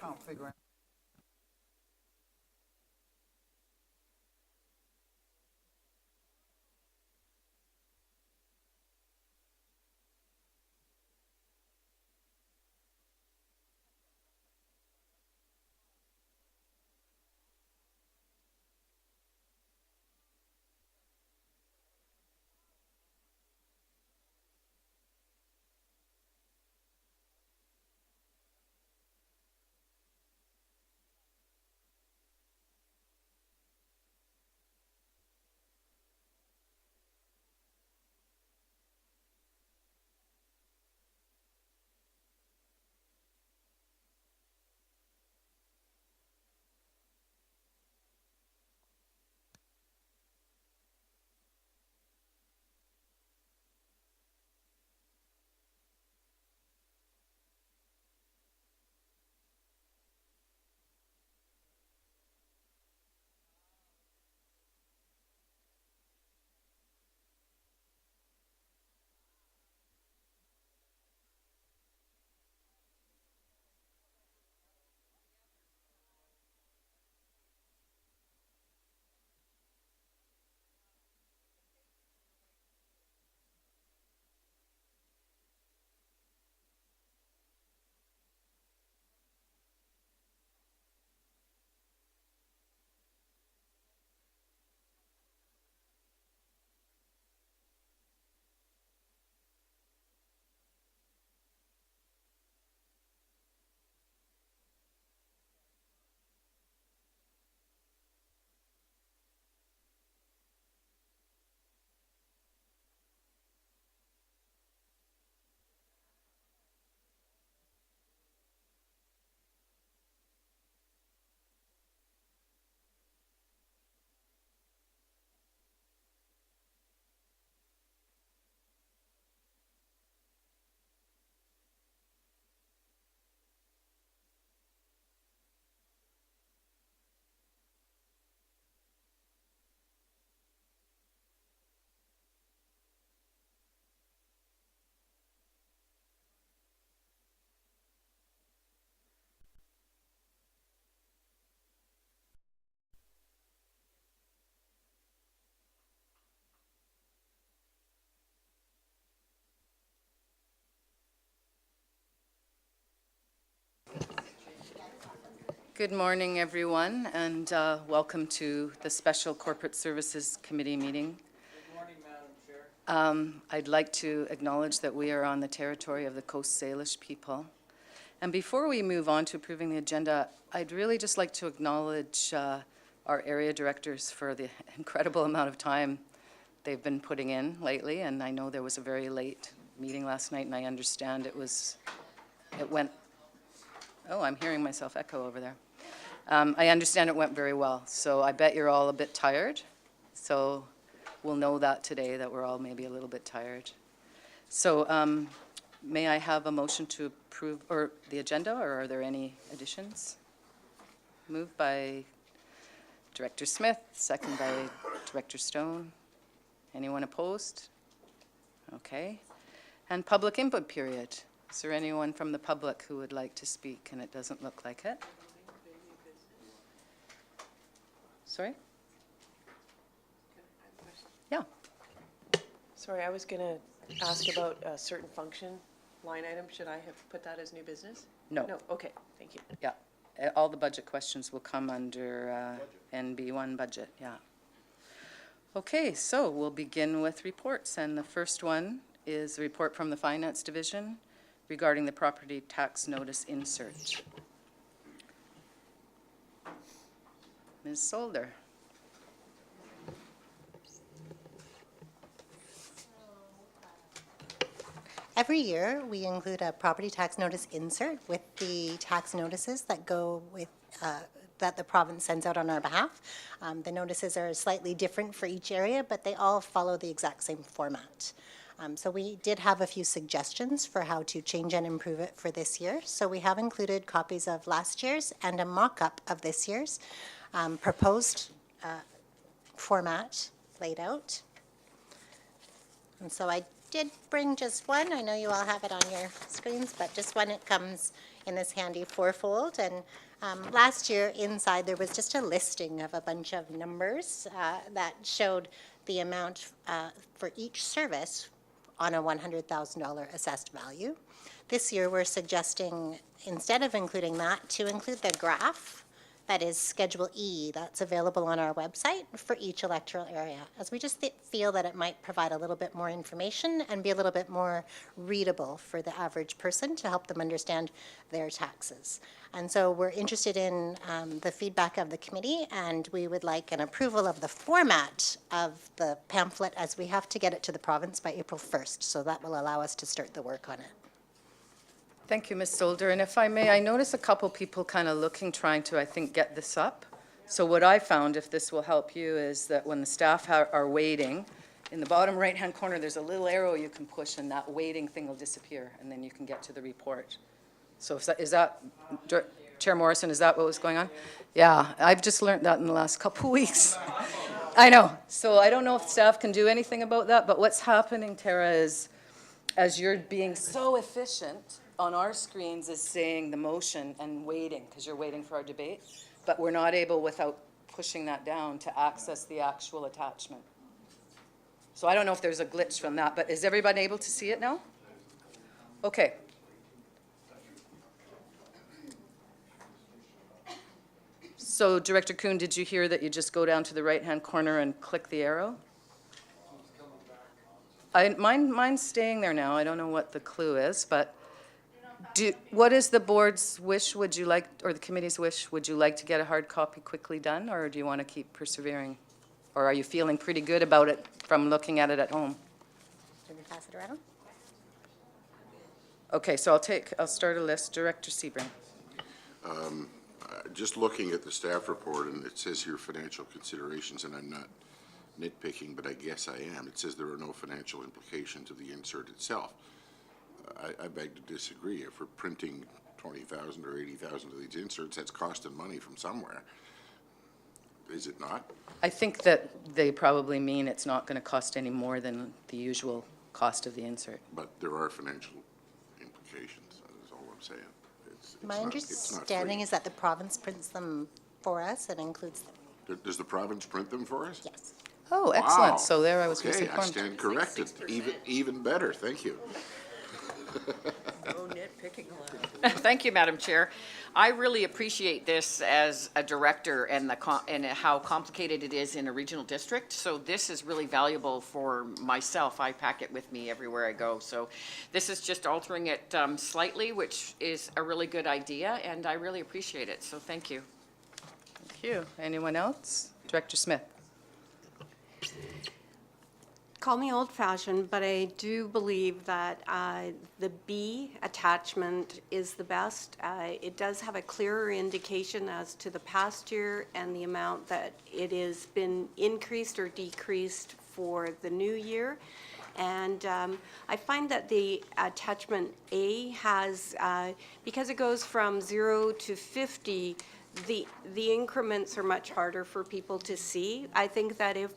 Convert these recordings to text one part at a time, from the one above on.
can't figure out. Good morning, everyone, and welcome to the Special Corporate Services Committee meeting. Good morning, Madam Chair. I'd like to acknowledge that we are on the territory of the Coast Salish people. And before we move on to approving the agenda, I'd really just like to acknowledge our area directors for the incredible amount of time they've been putting in lately. And I know there was a very late meeting last night, and I understand it went, oh, I'm hearing myself echo over there. I understand it went very well, so I bet you're all a bit tired. So we'll know that today, that we're all maybe a little bit tired. So may I have a motion to approve or the agenda, or are there any additions? Moved by Director Smith, second by Director Stone. Anyone opposed? Okay. And public input period. Is there anyone from the public who would like to speak? And it doesn't look like it. Sorry? Yeah. Sorry, I was going to ask about a certain function line item. Should I have put that as new business? No. No, okay, thank you. Yeah. All the budget questions will come under NB1 budget, yeah. Okay, so we'll begin with reports, and the first one is a report from the Finance Division regarding the property tax notice insert. Ms. Solder. Every year, we include a property tax notice insert with the tax notices that go with that the province sends out on our behalf. The notices are slightly different for each area, but they all follow the exact same format. So we did have a few suggestions for how to change and improve it for this year. So we have included copies of last year's and a mock-up of this year's proposed format laid out. And so I did bring just one. I know you all have it on your screens, but just one. It comes in this handy fourfold. And last year, inside, there was just a listing of a bunch of numbers that showed the amount for each service on a $100,000 assessed value. This year, we're suggesting, instead of including that, to include the graph that is Schedule E, that's available on our website for each electoral area, as we just feel that it might provide a little bit more information and be a little bit more readable for the average person to help them understand their taxes. And so we're interested in the feedback of the committee, and we would like an approval of the format of the pamphlet, as we have to get it to the province by April 1st, so that will allow us to start the work on it. Thank you, Ms. Solder. And if I may, I notice a couple people kind of looking, trying to, I think, get this up. So what I found, if this will help you, is that when the staff are waiting, in the bottom right-hand corner, there's a little arrow you can push, and that waiting thing will disappear, and then you can get to the report. So is that Chair Morrison, is that what was going on? Yeah, I've just learned that in the last couple weeks. I know. So I don't know if staff can do anything about that, but what's happening, Tara, is as you're being so efficient, on our screens is saying the motion and waiting, because you're waiting for our debate, but we're not able, without pushing that down, to access the actual attachment. So I don't know if there's a glitch from that, but is everybody able to see it now? Okay. So Director Kuhn, did you hear that you just go down to the right-hand corner and click the arrow? Mine's staying there now. I don't know what the clue is, but what is the board's wish? Would you like, or the committee's wish, would you like to get a hard copy quickly done, or do you want to keep persevering? Or are you feeling pretty good about it from looking at it at home? Can we pass it around? Okay, so I'll start a list. Director Sebring. Just looking at the staff report, and it says here financial considerations, and I'm not nitpicking, but I guess I am. It says there are no financial implications of the insert itself. I beg to disagree. If we're printing 20,000 or 80,000 of these inserts, that's costing money from somewhere. Is it not? I think that they probably mean it's not going to cost any more than the usual cost of the insert. But there are financial implications, that's all I'm saying. My understanding is that the province prints them for us and includes them. Does the province print them for us? Yes. Oh, excellent. Wow. So there I was Okay, I misinformed. stand corrected. Even better, thank you. No nitpicking allowed. Thank you, Madam Chair. I really appreciate this as a director and how complicated it is in a regional district. So this is really valuable for myself. I pack it with me everywhere I go. So this is just altering it slightly, which is a really good idea, and I really appreciate it. So thank you. Thank you. Anyone else? Director Smith. Call me old-fashioned, but I do believe that the B attachment is the best. It does have a clearer indication as to the past year and the amount that it has been increased or decreased for the new year. And I find that the attachment A has, because it goes from 0 to 50, the increments are much harder for people to see. I think that if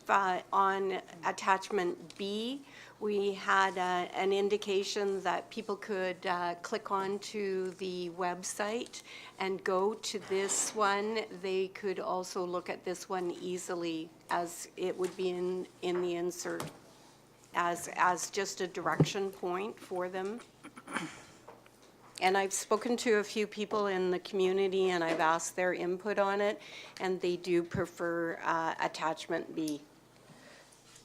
on attachment B, we had an indication that people could click onto the website and go to this one, they could also look at this one easily, as it would be in the insert as just a direction point for them. And I've spoken to a few people in the community, and I've asked their input on it, and they do prefer attachment B.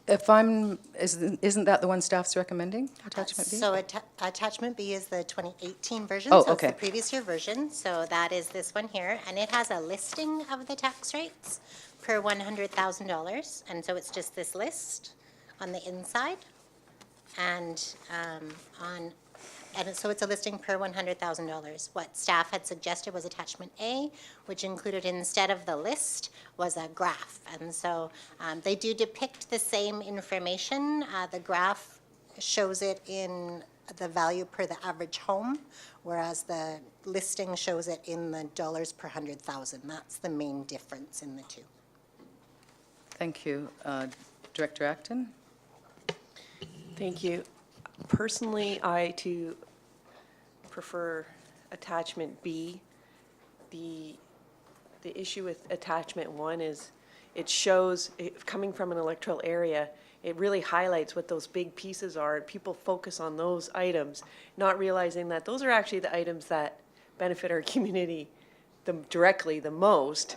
Isn't that the one staff's recommending, attachment B? So attachment B is the 2018 version. Oh, So it's okay. the previous year version. So that is this one here. And it has a listing of the tax rates per $100,000. And so it's just this list on the inside. And so it's a listing per $100,000. What staff had suggested was attachment A, which included, instead of the list, was a graph. And so they do depict the same information. The graph shows it in the value per the average home, whereas the listing shows it in the dollars per 100,000. That's the main difference in the two. Thank you. Director Acton? Thank you. Personally, I too prefer attachment B, the issue with attachment 1 is it shows, coming from an electoral area, it really highlights what those big pieces are, and people focus on those items, not realizing that those are actually the items that benefit our community directly the most,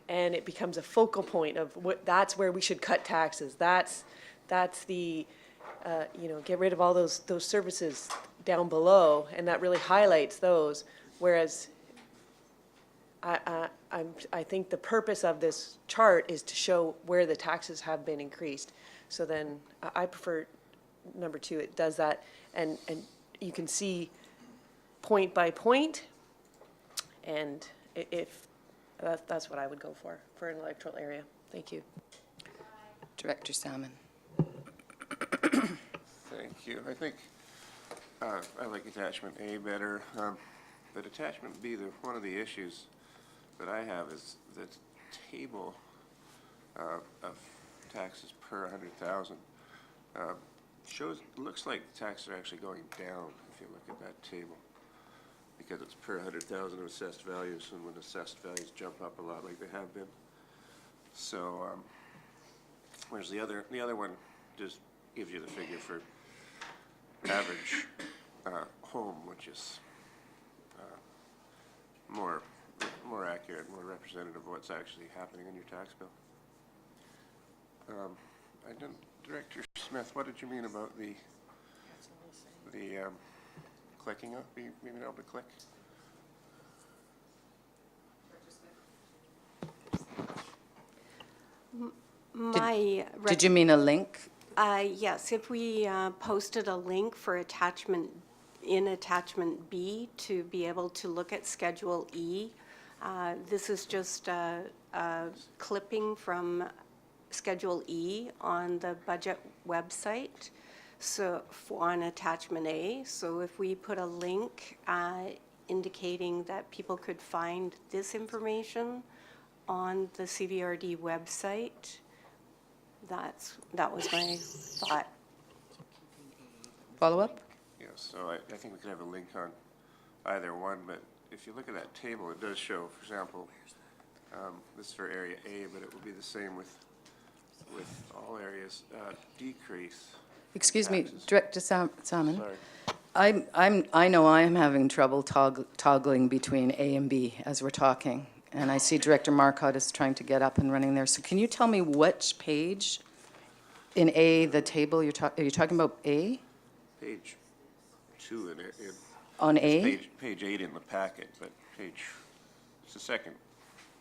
and it becomes a focal point of that's where we should cut taxes, that's the, get rid of all those services down below, and that really highlights those, whereas I think the purpose of this chart is to show where the taxes have been increased. So then I prefer number 2, it does that, and you can see point by point, and if, that's what I would go for an electoral area. Thank you. Director Salmon. Thank you. I think I like attachment A better, but attachment B, one of the issues that I have is the table of taxes per 100,000 looks like taxes are actually going down if you look at that table, because it's per 100,000 of assessed values, and when assessed values jump up a lot like they have been. So whereas the other one just gives you the figure for average home, which is more accurate, more representative of what's actually happening in your tax bill. Director Smith, what did you mean about the clicking up, being able to click? Did you mean a link? Yes, if we posted a link for attachment B to be able to look at Schedule E. This is just a clipping from Schedule E on the budget website, so on attachment A. So if we put a link indicating that people could find this information on the CVRD website, that was my thought. Follow up? Yes, so I think we could have a link on either one, but if you look at that table, it does show, for example, this is for Area A, but it will be the same with all areas, decrease. Excuse me, taxes. Director Salmon. Sorry. I know I am having trouble toggling between A and B as we're talking, and I see Director Marcotte is trying to get up and running there. So can you tell me which page in A, the table, are you talking about A? Page 2 in it. On A? Page 8 in the packet, but it's the second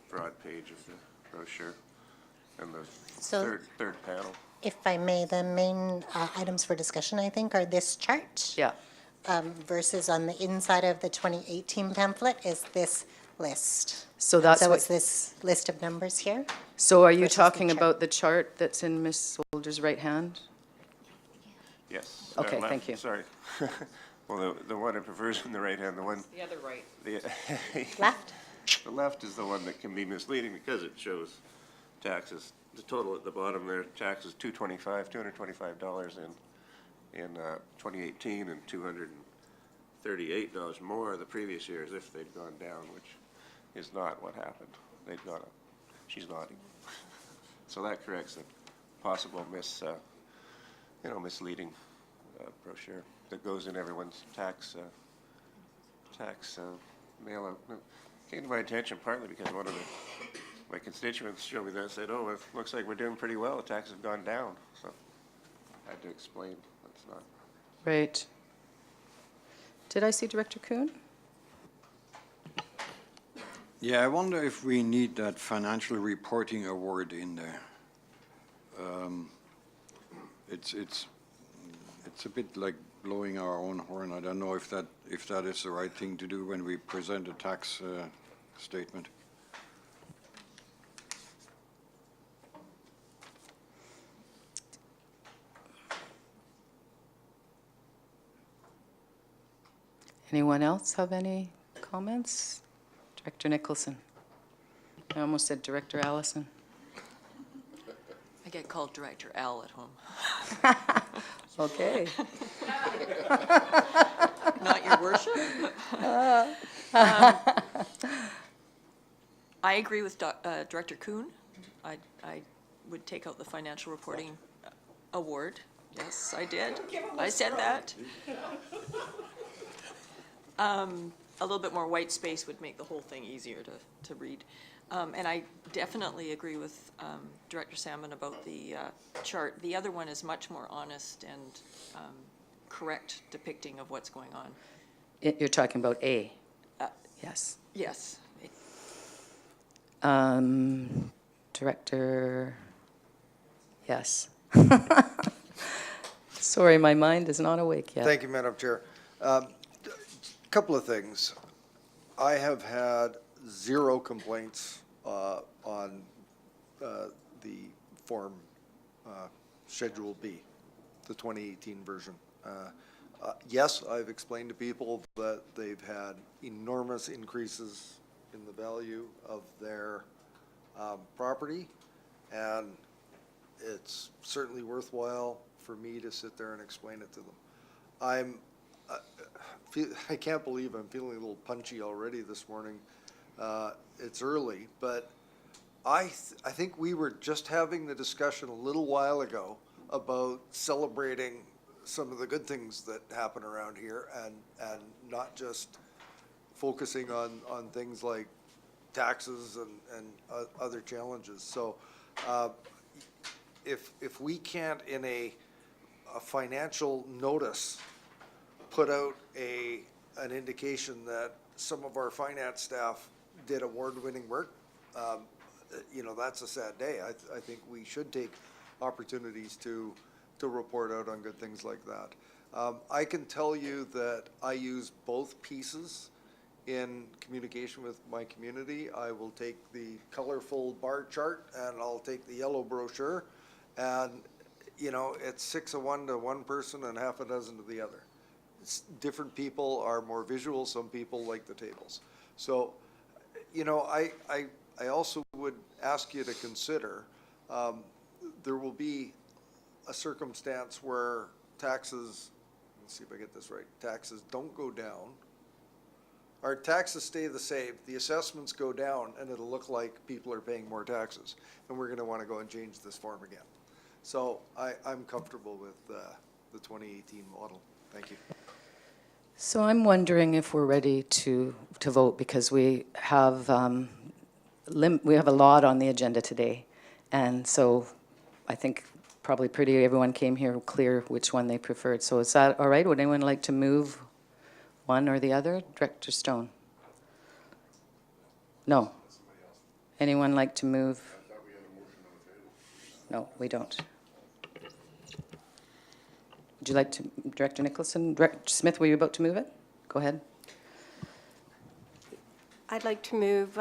broad page of the brochure, and the So- third panel. If I may, the main items for discussion, I think, are this chart Yeah. versus on the inside of the 2018 pamphlet is this list. So that's So it's what, this list of numbers here. so are you versus the talking chart. about the chart that's in Ms. Soldier's right hand? Yes. Okay, left, thank you. Sorry. Well, the one I prefer is in the right hand, The other right. Left? The left is the one that can be misleading because it shows taxes, the total at the bottom there, taxes $225 in 2018 and $238 more the previous year as if they'd gone down, which is not what happened. They'd gone up. She's nodding. So that corrects a possible misleading brochure that goes in everyone's tax mail out. Came to my attention partly because one of my constituents showed me that and said, oh, it looks like we're doing pretty well, the taxes have gone down. So I had to explain that's not. Right. Did I see Director Kuhn? Yeah, I wonder if we need that financial reporting award in there. It's a bit like blowing our own horn. I don't know if that is the right thing to do when we present a tax statement. Anyone else have any comments? Director Nicholson. I almost said Director Allison. I get called Director L at home. Okay. Not your worship? I agree with Director Kuhn. I would take out the financial reporting award. Yes, I did. I said that. A little bit more white space would make the whole thing easier to read. And I definitely agree with Director Salmon about the chart. The other one is much more honest and correct depicting of what's going on. You're talking about A? Yes. Yes. Director, yes. Sorry, my mind is not awake yet. Thank you, Madam Chair. Couple of things. I have had 0 complaints on the Form Schedule B, the 2018 version. Yes, I've explained to people that they've had enormous increases in the value of their property, and it's certainly worthwhile for me to sit there and explain it to them. I can't believe I'm feeling a little punchy already this morning. It's early, but I think we were just having the discussion a little while ago about celebrating some of the good things that happen around here and not just focusing on things like taxes and other challenges. So if we can't in a financial notice put out an indication that some of our finance staff did award-winning work, that's a sad day. I think we should take opportunities to report out on good things like that. I can tell you that I use both pieces in communication with my community. I will take the colorful bar chart and I'll take the yellow brochure, and it's 6 of one to one person and half a dozen to the other. Different people are more visual. Some people like the tables. So, I also would ask you to consider there will be a circumstance where taxes, let's see if I get this right, taxes don't go down. Our taxes stay the same, the assessments go down, and it'll look like people are paying more taxes. And we're going to want to go and change this form again. So I'm comfortable with the 2018 model. Thank you. So I'm wondering if we're ready to vote, because we have a lot on the agenda today. And so I think probably everyone came here clear which one they preferred. So is that all right? Would anyone like to move one or the other? Director Stone? No. Anyone like to move? No, we don't. Would you like to, Director Nicholson? Director Smith, were you about to move it? Go ahead. I'd like to move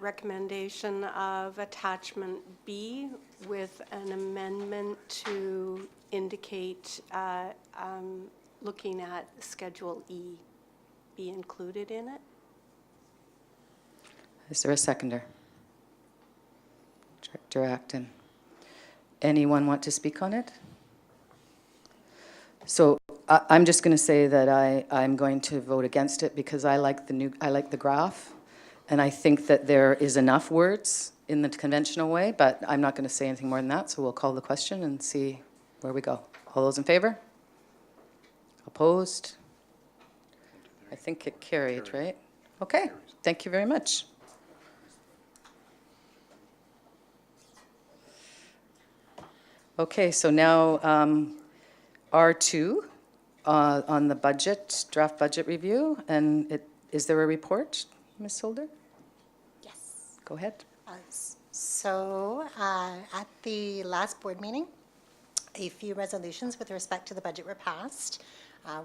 recommendation of attachment B with an amendment to indicate looking at Schedule E be included in it. Is there a seconder? Director Acton. Anyone want to speak on it? So I'm just going to say that I'm going to vote against it because I like the graph, and I think that there is enough words in the conventional way, but I'm not going to say anything more than that, so we'll call the question and see where we go. All those in favor? Opposed? I think it carried, right? Okay, thank you very much. Okay, so now R2 on the budget, draft budget review, and is there a report, Ms. Holder? Yes. Go ahead. So at the last board meeting, a few resolutions with respect to the budget were passed.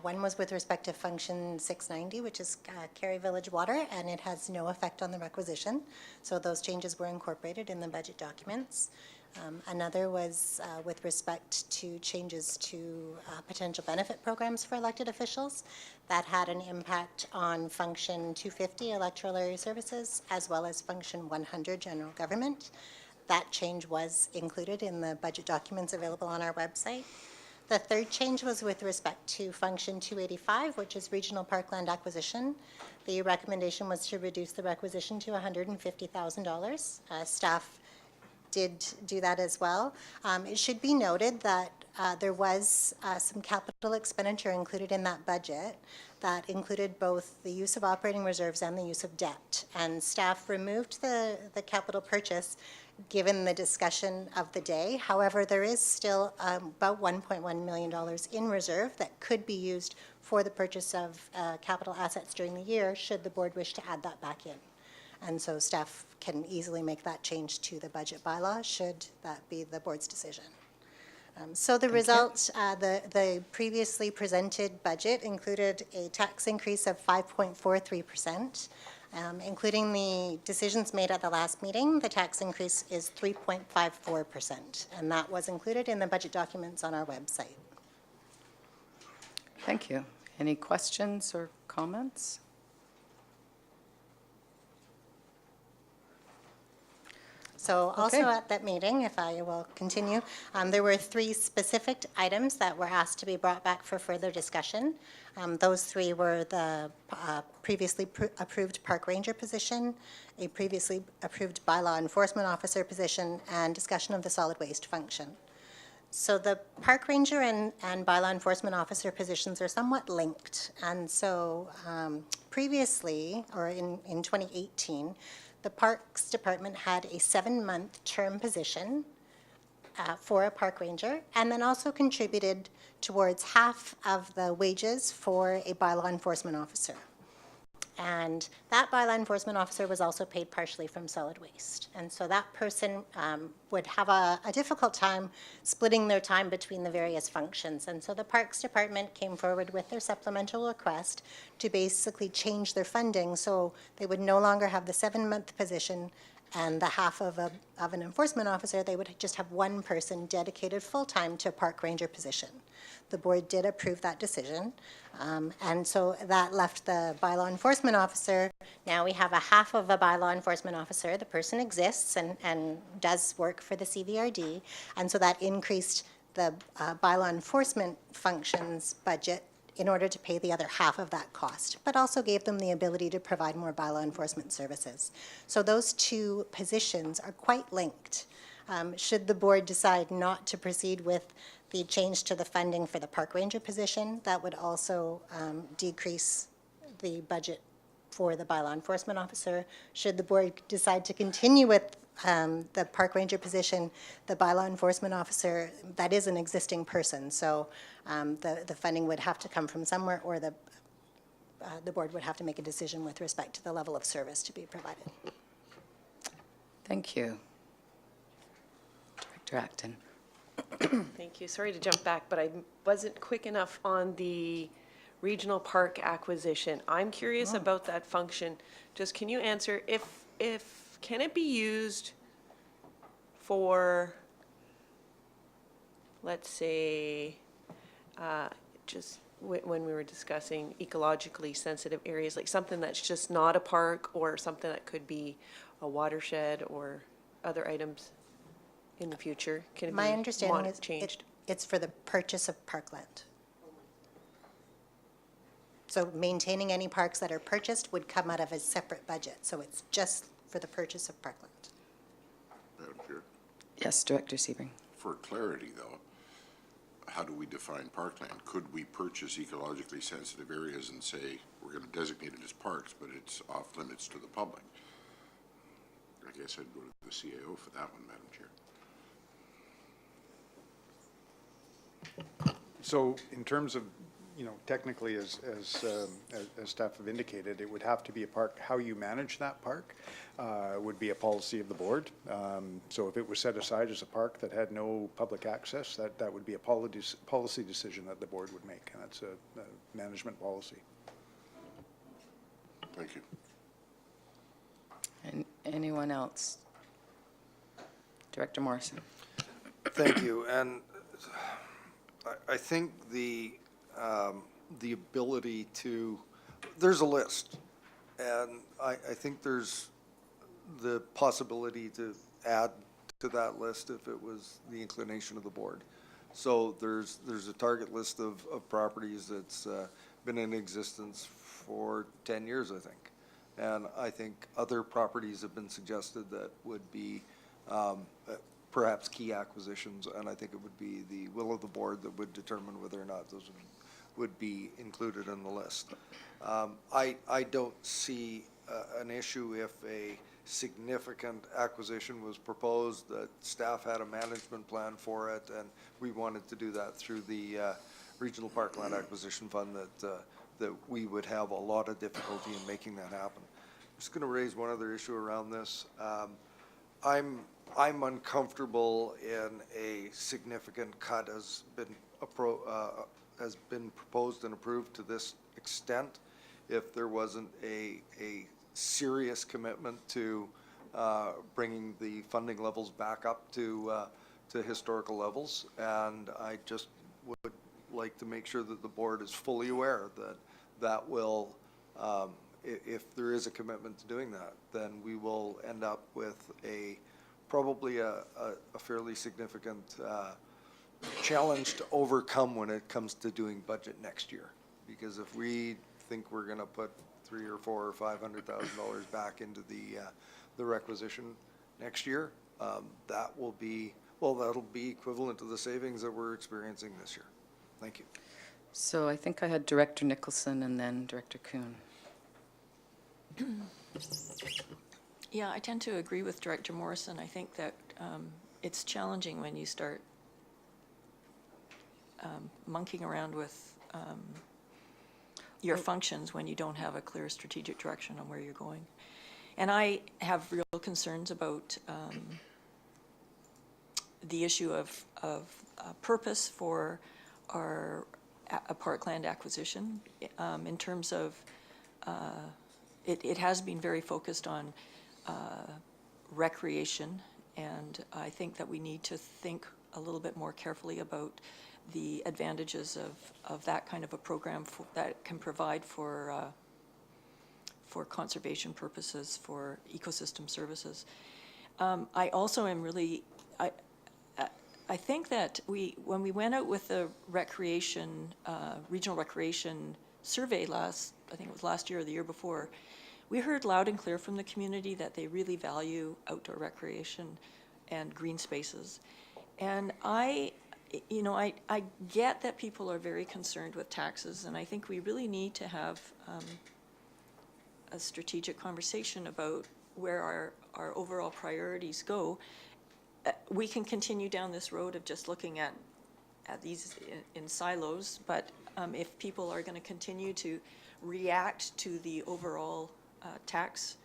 One was with respect to Function 690, which is Kerry Village Water, and it has no effect on the requisition. So those changes were incorporated in the budget documents. Another was with respect to changes to potential benefit programs for elected officials. That had an impact on Function 250, Electoral Area Services, as well as Function 100, General Government. That change was included in the budget documents available on our website. The third change was with respect to Function 285, which is Regional Parkland Acquisition. The recommendation was to reduce the requisition to $150,000. Staff did do that as well. It should be noted that there was some capital expenditure included in that budget that included both the use of operating reserves and the use of debt. And staff removed the capital purchase given the discussion of the day. However, there is still about $1.1 million in reserve that could be used for the purchase of capital assets during the year, should the board wish to add that back in. And so staff can easily make that change to the budget bylaw, should that be the board's decision. So the result, the previously presented budget included a tax increase of 5.43%. Including the decisions made at the last meeting, the tax increase is 3.54%, and that was included in the budget documents on our website. Thank you. Any questions or comments? So also Okay. at that meeting, if I will continue, there were 3 specific items that were asked to be brought back for further discussion. Those 3 were the previously approved park ranger position, a previously approved bylaw enforcement officer position, and discussion of the solid waste function. So the park ranger and bylaw enforcement officer positions are somewhat linked. And so previously, or in 2018, the Parks Department had a 7-month term position for a park ranger, and then also contributed towards half of the wages for a bylaw enforcement officer. And that bylaw enforcement officer was also paid partially from solid waste. And so that person would have a difficult time splitting their time between the various functions. And so the Parks Department came forward with their supplemental request to basically change their funding, so they would no longer have the 7-month position and the half of an enforcement officer. They would just have one person dedicated full-time to a park ranger position. The board did approve that decision, and so that left the bylaw enforcement officer. Now we have a half of a bylaw enforcement officer. The person exists and does work for the CVRD, and so that increased the bylaw enforcement functions budget in order to pay the other half of that cost, but also gave them the ability to provide more bylaw enforcement services. So those 2 positions are quite linked. Should the board decide not to proceed with the change to the funding for the park ranger position, that would also decrease the budget for the bylaw enforcement officer. Should the board decide to continue with the park ranger position, the bylaw enforcement officer, that is an existing person, so the funding would have to come from somewhere, or the board would have to make a decision with respect to the level of service to be provided. Thank you. Director Acton. Thank you. Sorry to jump back, but I wasn't quick enough on the regional park acquisition. I'm curious about that function. Just can you answer if can it be used for, let's say, just when we were discussing ecologically sensitive areas, like something that's just not a park, or something that could be a watershed or other items in the future? Can it be My understanding is changed? it's for the purchase of parkland. So maintaining any parks that are purchased would come out of a separate budget, so it's just for the purchase of parkland. Madam Chair, Yes, Director Sebring. for clarity though, how do we define parkland? Could we purchase ecologically sensitive areas and say, we're going to designate it as parks, but it's off limits to the public? I guess I'd go to the CAO for that one, Madam Chair. So in terms of, technically, as staff have indicated, it would have to be a park. How you manage that park would be a policy of the board. So if it was set aside as a park that had no public access, that would be a policy decision that the board would make, and that's a management policy. Thank you. And anyone else? Director Morrison. Thank you. And I think the ability to, there's a list, and I think there's the possibility to add to that list if it was the inclination of the board. So there's a target list of properties that's been in existence for 10 years, I think. And I think other properties have been suggested that would be perhaps key acquisitions, and I think it would be the will of the board that would determine whether or not those would be included in the list. I don't see an issue if a significant acquisition was proposed, that staff had a management plan for it, and we wanted to do that through the Regional Parkland Acquisition Fund, that we would have a lot of difficulty in making that happen. I'm just going to raise one other issue around this. I'm uncomfortable in a significant cut has been proposed and approved to this extent if there wasn't a serious commitment to bringing the funding levels back up to historical levels. And I just would like to make sure that the board is fully aware that that will, if there is a commitment to doing that, then we will end up with probably a fairly significant challenge to overcome when it comes to doing budget next year. Because if we think we're going to put $300,000 or $400,000 or $500,000 back into the requisition next year, that will be, well, that'll be equivalent to the savings that we're experiencing this year. Thank you. So I think I had Director Nicholson and then Director Kuhn. Yeah, I tend to agree with Director Morrison. I think that it's challenging when you start monkeying around with your functions when you don't have a clear strategic direction on where you're going. And I have real concerns about the issue of purpose for a parkland acquisition in terms of it has been very focused on recreation, and I think that we need to think a little bit more carefully about the advantages of that kind of a program that can provide for conservation purposes, for ecosystem services. I also am really, I think that when we went out with the recreation, regional recreation survey I think it was last year or the year before, we heard loud and clear from the community that they really value outdoor recreation and green spaces. And I get that people are very concerned with taxes, and I think we really need to have a strategic conversation about where our overall priorities go. We can continue down this road of just looking at these in silos, but if people are going to continue to react to the overall tax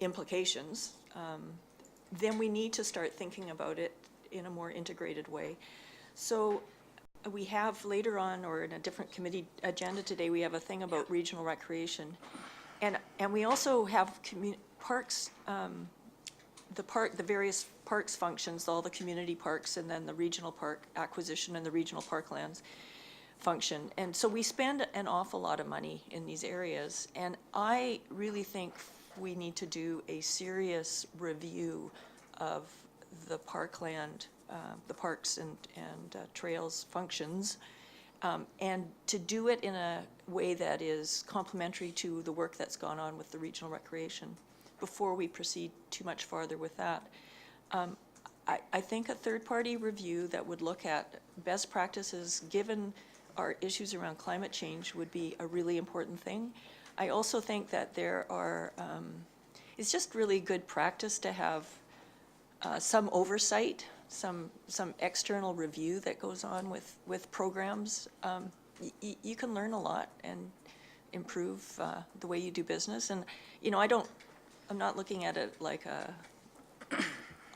implications, then we need to start thinking about it in a more integrated way. So we have later on, or in a different committee agenda today, we have a thing about regional recreation. And we also have parks, the various parks functions, all the community parks, and then the regional park acquisition and the regional parklands function. And so we spend an awful lot of money in these areas. And I really think we need to do a serious review of the parkland, the parks and trails functions, and to do it in a way that is complementary to the work that's gone on with the regional recreation before we proceed too much farther with that. I think a third-party review that would look at best practices given our issues around climate change would be a really important thing. I also think that there are, it's just really good practice to have some oversight, some external review that goes on with programs. You can learn a lot and improve the way you do business. And, I'm not looking at it like a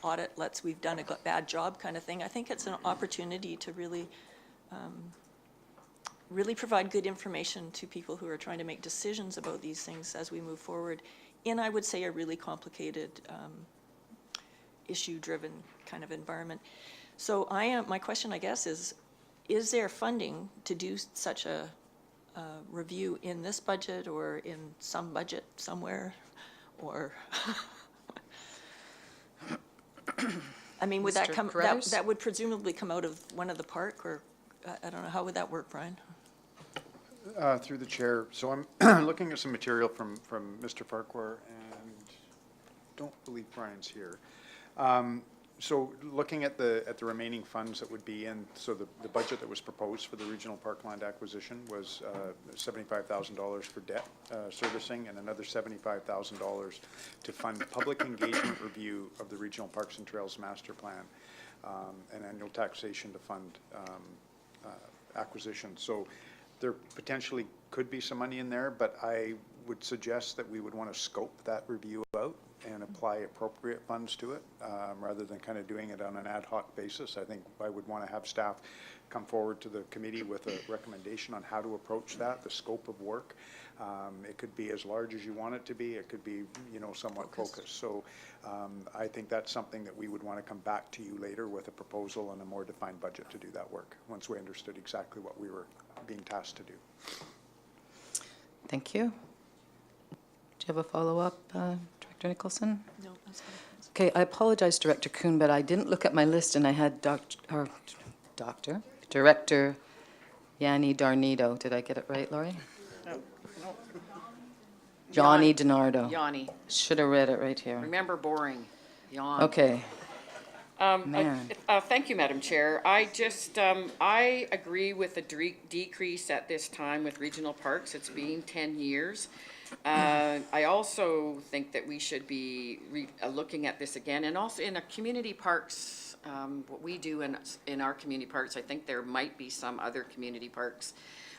audit, we've done a bad job kind of thing. I think it's an opportunity to really provide good information to people who are trying to make decisions about these things as we move forward in, I would say, a really complicated issue-driven kind of environment. So my question, I guess, is there funding to do such a review in this budget or in some budget somewhere, or? I mean, would that Mr. come, Carruthers? that would presumably come out of one of the park, or, I don't know, how would that work, Brian? Through the chair, so I'm looking at some material from Mr. Farquhar, and don't believe Brian's here. So looking at the remaining funds that would be in, so the budget that was proposed for the regional parkland acquisition was $75,000 for debt servicing and another $75,000 to fund public engagement review of the regional parks and trails master plan, and annual taxation to fund acquisition. So there potentially could be some money in there, but I would suggest that we would want to scope that review out and apply appropriate funds to it, rather than kind of doing it on an ad hoc basis. I think I would want to have staff come forward to the committee with a recommendation on how to approach that, the scope of work. It could be as large as you want it to be. It could be, somewhat focused. So I think that's something that we would want to come back to you later with a proposal and a more defined budget to do that work, once we understood exactly what we were being tasked to do. Thank you. Do you have a follow-up, Director Nicholson? No, that's fine. Okay, I apologize, Director Kuhn, but I didn't look at my list and I had Director Yanni Darnido. Did I get it right, Laurie? No. Johnny DiNardo. Yanni, Should have read it right here. remember boring, yawn. Okay, Man. Man. Thank you, Madam Chair. I just, I agree with the decrease at this time with regional parks. It's been 10 years. I also think that we should be looking at this again, and also in the community parks, what we do in our community parks, I think there might be some other community parks.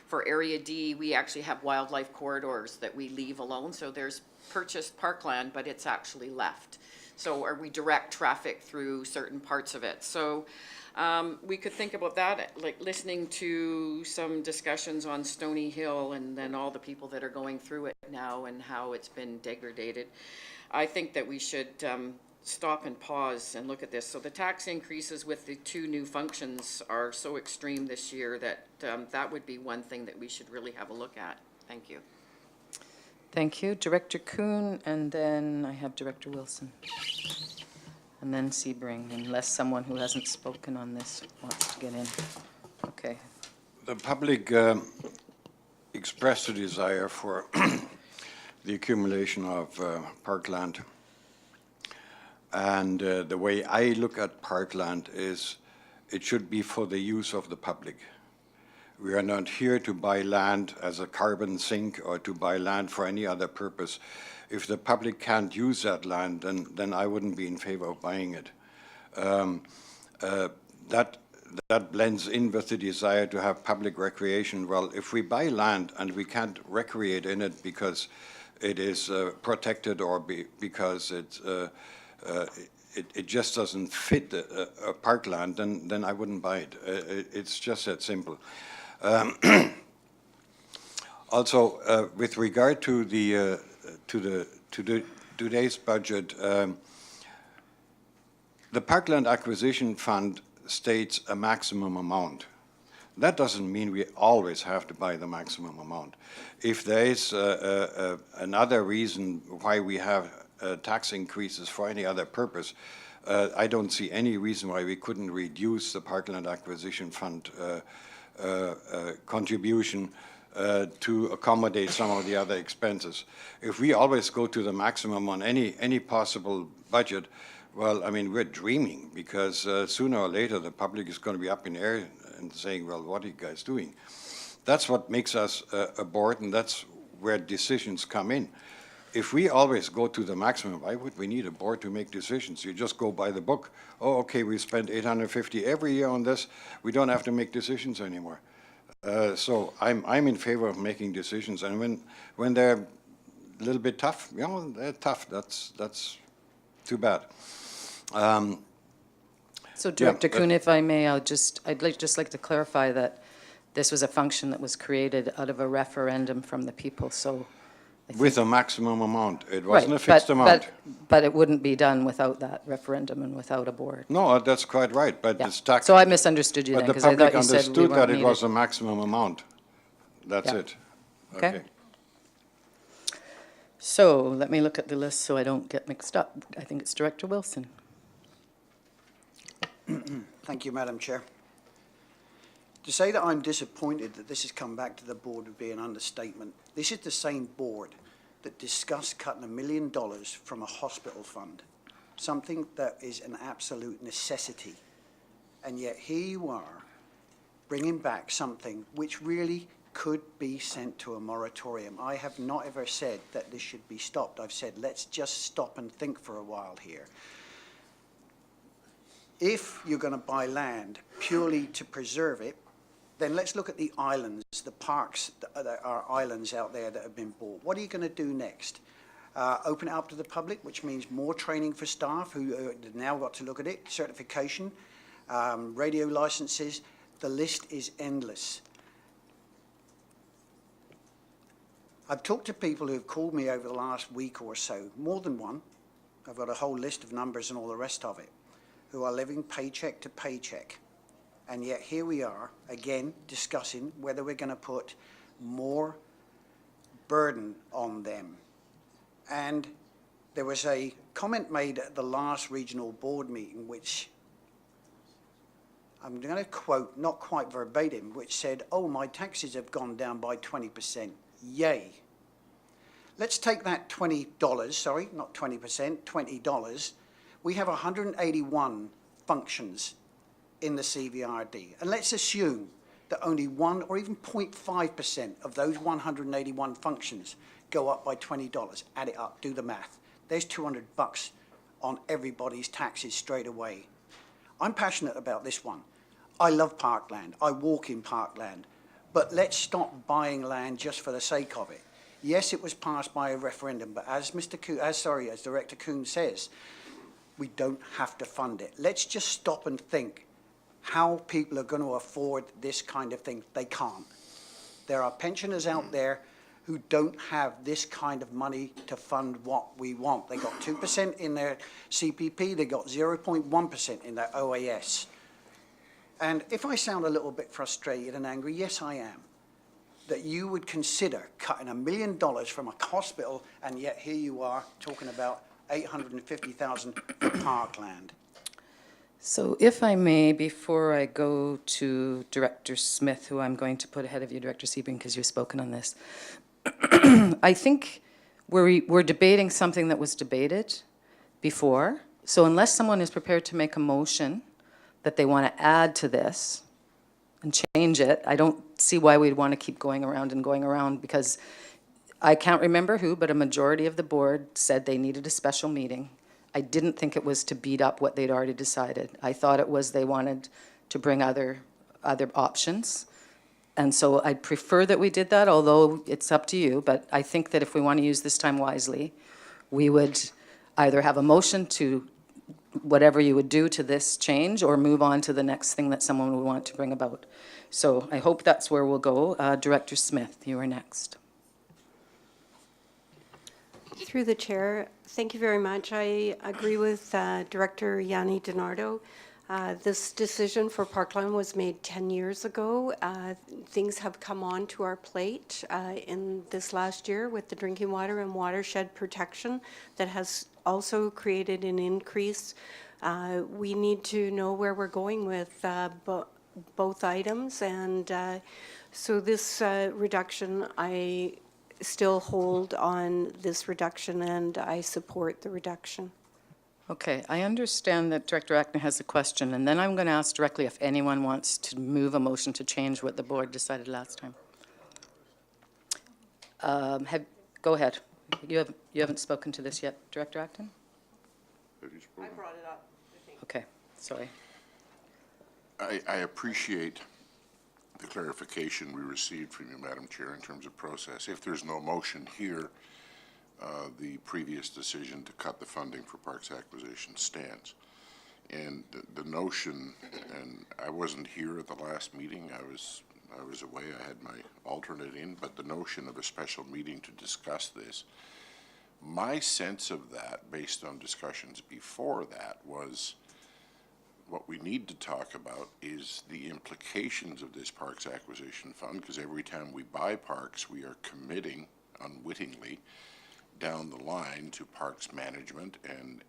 For Area D, we actually have wildlife corridors that we leave alone, so there's purchased parkland, but it's actually left. So, or we direct traffic through certain parts of it. So, we could think about that, like listening to some discussions on Stony Hill and then all the people that are going through it now and how it's been degraded. I think that we should stop and pause and look at this. So the tax increases with the two new functions are so extreme this year that that would be one thing that we should really have a look at. Thank you. thank you. Director Kuhn, and then I have Director Wilson. And then Sebring, unless someone who hasn't spoken on this wants to get in. Okay. The public expressed a desire for the accumulation of parkland. And the way I look at parkland is it should be for the use of the public. We are not here to buy land as a carbon sink or to buy land for any other purpose. If the public can't use that land, then I wouldn't be in favor of buying it. That blends in with the desire to have public recreation. Well, if we buy land and we can't recreate in it because it is protected or because it just doesn't fit a parkland, then I wouldn't buy it. It's just that simple. Also, with regard to today's budget, the Parkland Acquisition Fund states a maximum amount. That doesn't mean we always have to buy the maximum amount. If there is another reason why we have tax increases for any other purpose, I don't see any reason why we couldn't reduce the Parkland Acquisition Fund contribution to accommodate some of the other expenses. If we always go to the maximum on any possible budget, well, I mean, we're dreaming, because sooner or later the public is going to be up in the air and saying, well, what are you guys doing? That's what makes us a board, and that's where decisions come in. If we always go to the maximum, why would we need a board to make decisions? You just go by the book. Oh, okay, we spent $850 every year on this. We don't have to make decisions anymore. So I'm in favor of making decisions, and when they're a little bit tough, they're tough. That's too bad. So Director Kuhn, if I may, I'd just like to clarify that this was a function that was created out of a referendum from the people, so. With a maximum amount. It wasn't Right, a fixed amount. But it wouldn't be done without that referendum and without a board. No, that's quite right, but Yeah. it's tax. So I misunderstood you But then, the because I public thought you said we understood weren't that it was a needed. maximum amount. That's Yeah. it. Okay. So let me look at the list so I don't get mixed up. I think it's Director Wilson. Thank you, Madam Chair. To say that I'm disappointed that this has come back to the board would be an understatement. This is the same board that discussed cutting $1 million from a hospital fund, something that is an absolute necessity. And yet here you are, bringing back something which really could be sent to a moratorium. I have not ever said that this should be stopped. I've said, let's just stop and think for a while here. If you're going to buy land purely to preserve it, then let's look at the islands, the parks that are islands out there that have been bought. What are you going to do next? Open it up to the public, which means more training for staff who now got to look at it, certification, radio licenses. The list is endless. I've talked to people who have called me over the last week or so, more than one. I've got a whole list of numbers and all the rest of it, who are living paycheck to paycheck. And yet here we are, again, discussing whether we're going to put more burden on them. And there was a comment made at the last regional board meeting, which I'm going to quote, not quite verbatim, which said, oh, my taxes have gone down by 20%. Yay. Let's take that $20, sorry, not 20%, $20. We have 181 functions in the CVRD. And let's assume that only 1 or even 0.5% of those 181 functions go up by $20. Add it up, do the math. There's $200 on everybody's taxes straight away. I'm passionate about this one. I love parkland. I walk in parkland. But let's stop buying land just for the sake of it. Yes, it was passed by a referendum, but as as Director Kuhn says, we don't have to fund it. Let's just stop and think how people are going to afford this kind of thing. They can't. There are pensioners out there who don't have this kind of money to fund what we want. They got 2% in their CPP, they got 0.1% in their OAS. And if I sound a little bit frustrated and angry, yes, I am, that you would consider cutting $1 million from a hospital, and yet here you are talking about $850,000 for parkland. So if I may, before I go to Director Smith, who I'm going to put ahead of you, Director Sebring, because you've spoken on this, I think we're debating something that was debated before. So unless someone is prepared to make a motion that they want to add to this and change it, I don't see why we'd want to keep going around, because I can't remember who, but a majority of the board said they needed a special meeting. I didn't think it was to beat up what they'd already decided. I thought it was they wanted to bring other options. And so I'd prefer that we did that, although it's up to you. But I think that if we want to use this time wisely, we would either have a motion to whatever you would do to this change, or move on to the next thing that someone would want to bring about. So I hope that's where we'll go. Director Smith, you are next. Through the chair, thank you very much. I agree with Director Yanni DiNardo. This decision for Parkland was made 10 years ago. Things have come on to our plate in this last year with the drinking water and watershed protection that has also created an increase. We need to know where we're going with both items, and so this reduction, I still hold on this reduction, and I support the reduction. Okay, I understand that Director Ackner has a question, and then I'm going to ask directly if anyone wants to move a motion to change what the board decided last time. Go ahead. You haven't spoken to this yet, Director Acton? I brought it up, I think. Okay, sorry. I appreciate the clarification we received from you, Madam Chair, in terms of process. If there's no motion here, the previous decision to cut the funding for parks acquisition stands. And the notion, and I wasn't here at the last meeting, I was away, I had my alternate in, but the notion of a special meeting to discuss this, my sense of that, based on discussions before that, was what we need to talk about is the implications of this parks acquisition fund, because every time we buy parks, we are committing unwittingly down the line to parks management and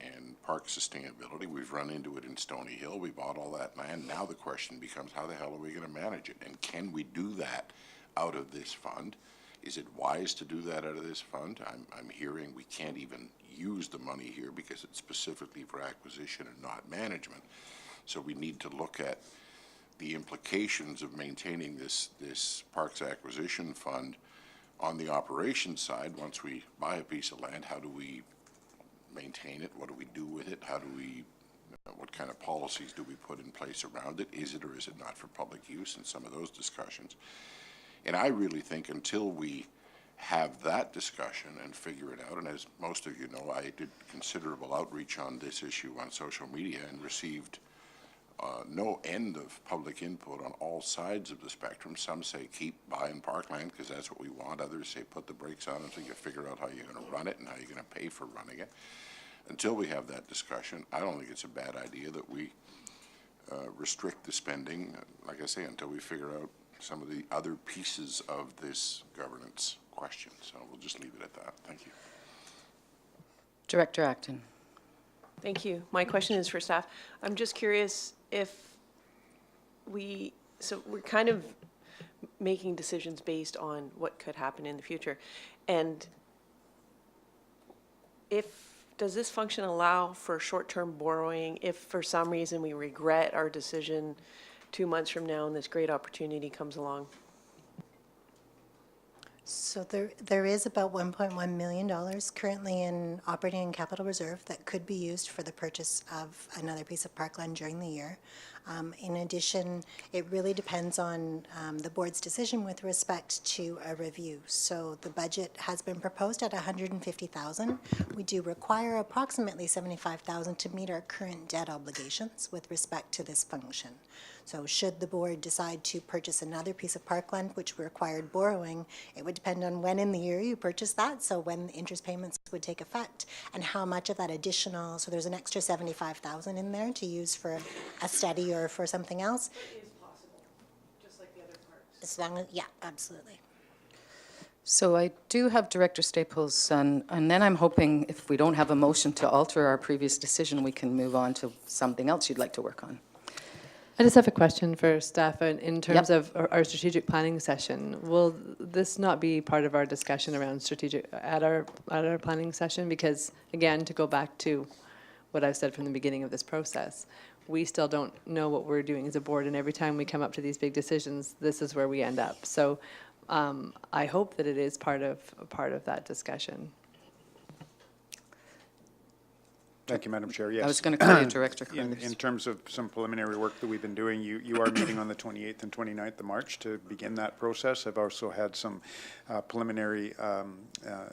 park sustainability. We've run into it in Stony Hill. We bought all that land. Now the question becomes, how the hell are we going to manage it? And can we do that out of this fund? Is it wise to do that out of this fund? I'm hearing we can't even use the money here because it's specifically for acquisition and not management. So we need to look at the implications of maintaining this parks acquisition fund on the operations side. Once we buy a piece of land, how do we maintain it? What do we do with it? How do we, what kind of policies do we put in place around it? Is it or is it not for public use? And some of those discussions. And I really think until we have that discussion and figure it out, and as most of you know, I did considerable outreach on this issue on social media and received no end of public input on all sides of the spectrum. Some say keep buying parkland because that's what we want. Others say put the brakes on until you figure out how you're going to run it and how you're going to pay for running it. Until we have that discussion, I don't think it's a bad idea that we restrict the spending, like I say, until we figure out some of the other pieces of this governance question. So we'll just leave it at that. Thank you. Director Acton. Thank you. My question is for staff. I'm just curious if so we're kind of making decisions based on what could happen in the future. And does this function allow for short-term borrowing if for some reason we regret our decision 2 months from now and this great opportunity comes along? So there is about $1.1 million currently in operating and capital reserve that could be used for the purchase of another piece of parkland during the year. In addition, it really depends on the board's decision with respect to a review. So the budget has been proposed at $150,000. We do require approximately $75,000 to meet our current debt obligations with respect to this function. So should the board decide to purchase another piece of parkland, which required borrowing, it would depend on when in the year you purchase that, so when the interest payments would take effect, and how much of that additional, so there's an extra $75,000 in there to use for a study or for something else. It is possible, just like the other parts. As long as, yeah, absolutely. So I do have Director Staples, and then I'm hoping if we don't have a motion to alter our previous decision, we can move on to something else you'd like to work on. I just have a question for staff in terms Yep. of our strategic planning session. Will this not be part of our discussion around strategic at our planning session? Because again, to go back to what I've said from the beginning of this process, we still don't know what we're doing as a board, and every time we come up to these big decisions, this is where we end up. So I hope that it is part of that discussion. Thank you, Madam Chair. Yes. I was going to call you Director In Carruthers. terms of some preliminary work that we've been doing, you are meeting on the 28th and 29th of March to begin that process. I've also had some preliminary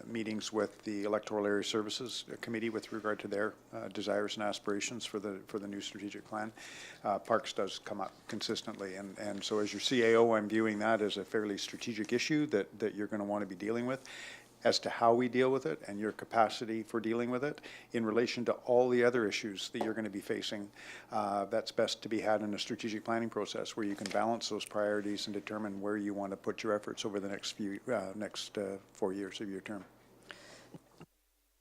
meetings with the Electoral Area Services Committee with regard to their desires and aspirations for the new strategic plan. Parks does come up consistently, and so as your CAO, I'm viewing that as a fairly strategic issue that you're going to want to be dealing with. As to how we deal with it and your capacity for dealing with it in relation to all the other issues that you're going to be facing, that's best to be had in a strategic planning process where you can balance those priorities and determine where you want to put your efforts over the next 4 years of your term.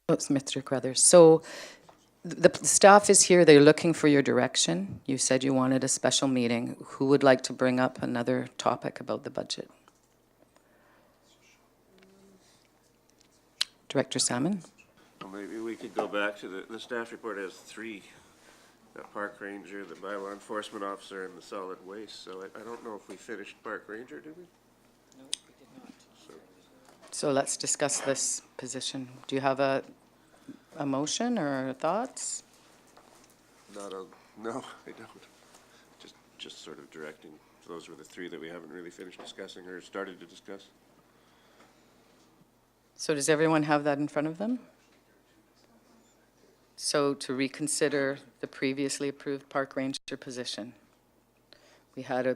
Mr. Carruthers. So the staff is here. They're looking for your direction. You said you wanted a special meeting. Who would like to bring up another topic about the budget? Director Salmon? Well, maybe we could go back to the staff report has 3, the park ranger, the bylaw enforcement officer, and the solid waste. So I don't know if we finished park ranger, did we? No, we did not. So let's discuss this position. Do you have a motion or thoughts? No, I don't. Just sort of directing. Those were the 3 that we haven't really finished discussing or started to discuss. So does everyone have that in front of them? So to reconsider the previously approved park ranger position, we had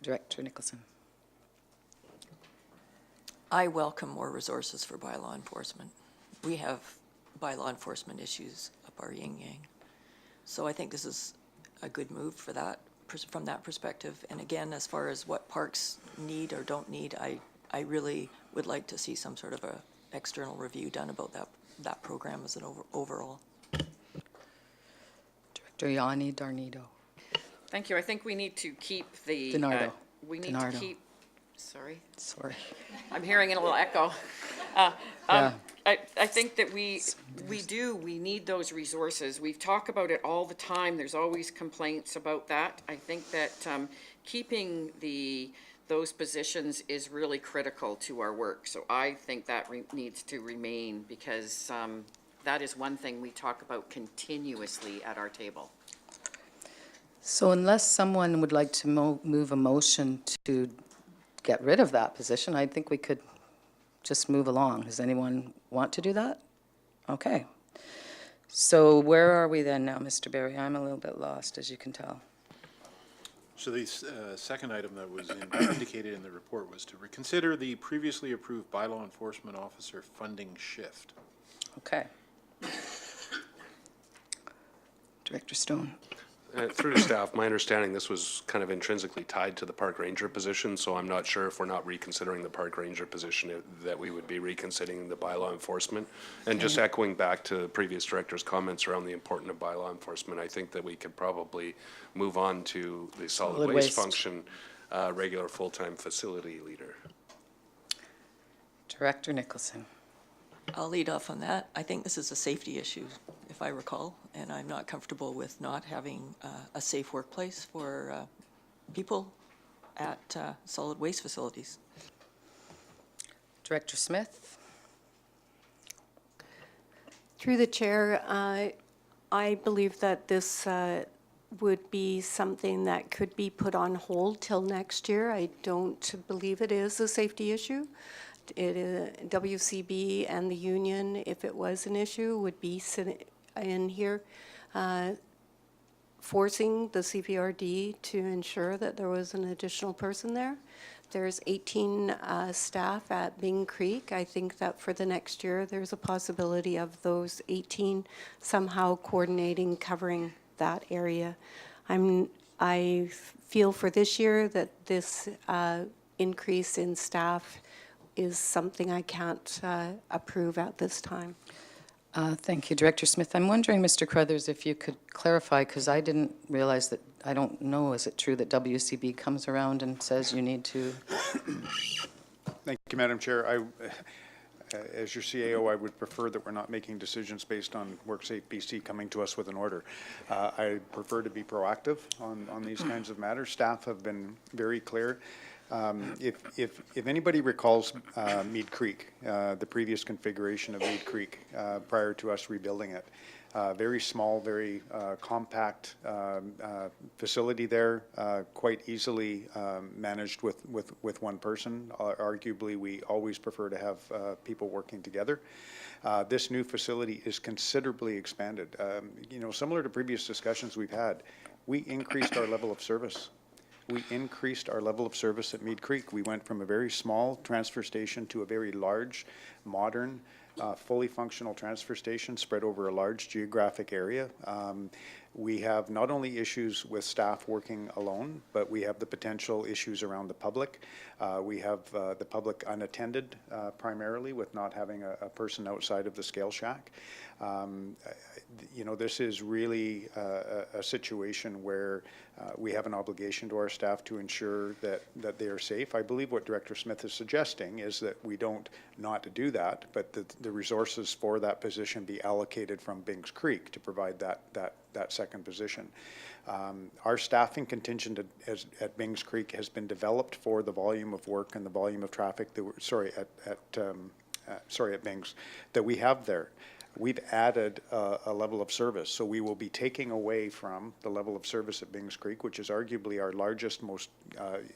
Director Nicholson. I welcome more resources for bylaw enforcement. We have bylaw enforcement issues up our yin-yang. So I think this is a good move for that, from that perspective. And again, as far as what parks need or don't need, I really would like to see some sort of external review done about that program as an overall. Director Yanni Darnido. Thank you. I think we need to keep the. DiNardo. We need to DiNardo. keep, sorry, Sorry. I'm hearing a little echo. Yeah. I think that we need those resources. We've talked about it all the time. There's always complaints about that. I think that keeping those positions is really critical to our work. So I think that needs to remain, because that is one thing we talk about continuously at our table. So unless someone would like to move a motion to get rid of that position, I think we could just move along. Does anyone want to do that? Okay. So where are we then now, Mr. Barry? I'm a little bit lost, as you can tell. So the second item that was indicated in the report was to reconsider the previously approved bylaw enforcement officer funding shift. Okay. Director Stone. Through to staff, my understanding this was kind of intrinsically tied to the park ranger position, so I'm not sure if we're not reconsidering the park ranger position, that we would be reconsidering the bylaw enforcement. And just echoing back to the previous director's comments around the importance of bylaw enforcement, I think that we could probably move on to the solid waste function, regular full-time facility leader. Director Nicholson. I'll lead off on that. I think this is a safety issue, if I recall, and I'm not comfortable with not having a safe workplace for people at solid waste facilities. Director Smith. Through the chair, I believe that this would be something that could be put on hold till next year. I don't believe it is a safety issue. WCB and the union, if it was an issue, would be sitting in here forcing the CPRD to ensure that there was an additional person there. There's 18 staff at Bing Creek. I think that for the next year, there's a possibility of those 18 somehow coordinating, covering that area. I feel for this year that this increase in staff is something I can't approve at this time. Thank you, Director Smith. I'm wondering, Mr. Crothers, if you could clarify, because I didn't realize that, I don't know, is it true that WCB comes around and says you need to? Thank you, Madam Chair. As your CAO, I would prefer that we're not making decisions based on WorkSafe BC coming to us with an order. I prefer to be proactive on these kinds of matters. Staff have been very clear. If anybody recalls Mead Creek, the previous configuration of Mead Creek prior to us rebuilding it, very small, very compact facility there, quite easily managed with one person. Arguably, we always prefer to have people working together. This new facility is considerably expanded. Similar to previous discussions we've had, we increased our level of service. We increased our level of service at Mead Creek. We went from a very small transfer station to a very large, modern, fully functional transfer station spread over a large geographic area. We have not only issues with staff working alone, but we have the potential issues around the public. We have the public unattended primarily, with not having a person outside of the scale shack. This is really a situation where we have an obligation to our staff to ensure that they are safe. I believe what Director Smith is suggesting is that we don't not to do that, but the resources for that position be allocated from Bings Creek to provide that second position. Our staffing contingent at Bings Creek has been developed for the volume of work and the volume of traffic that at Bings that we have there. We've added a level of service, so we will be taking away from the level of service at Bings Creek, which is arguably our largest, most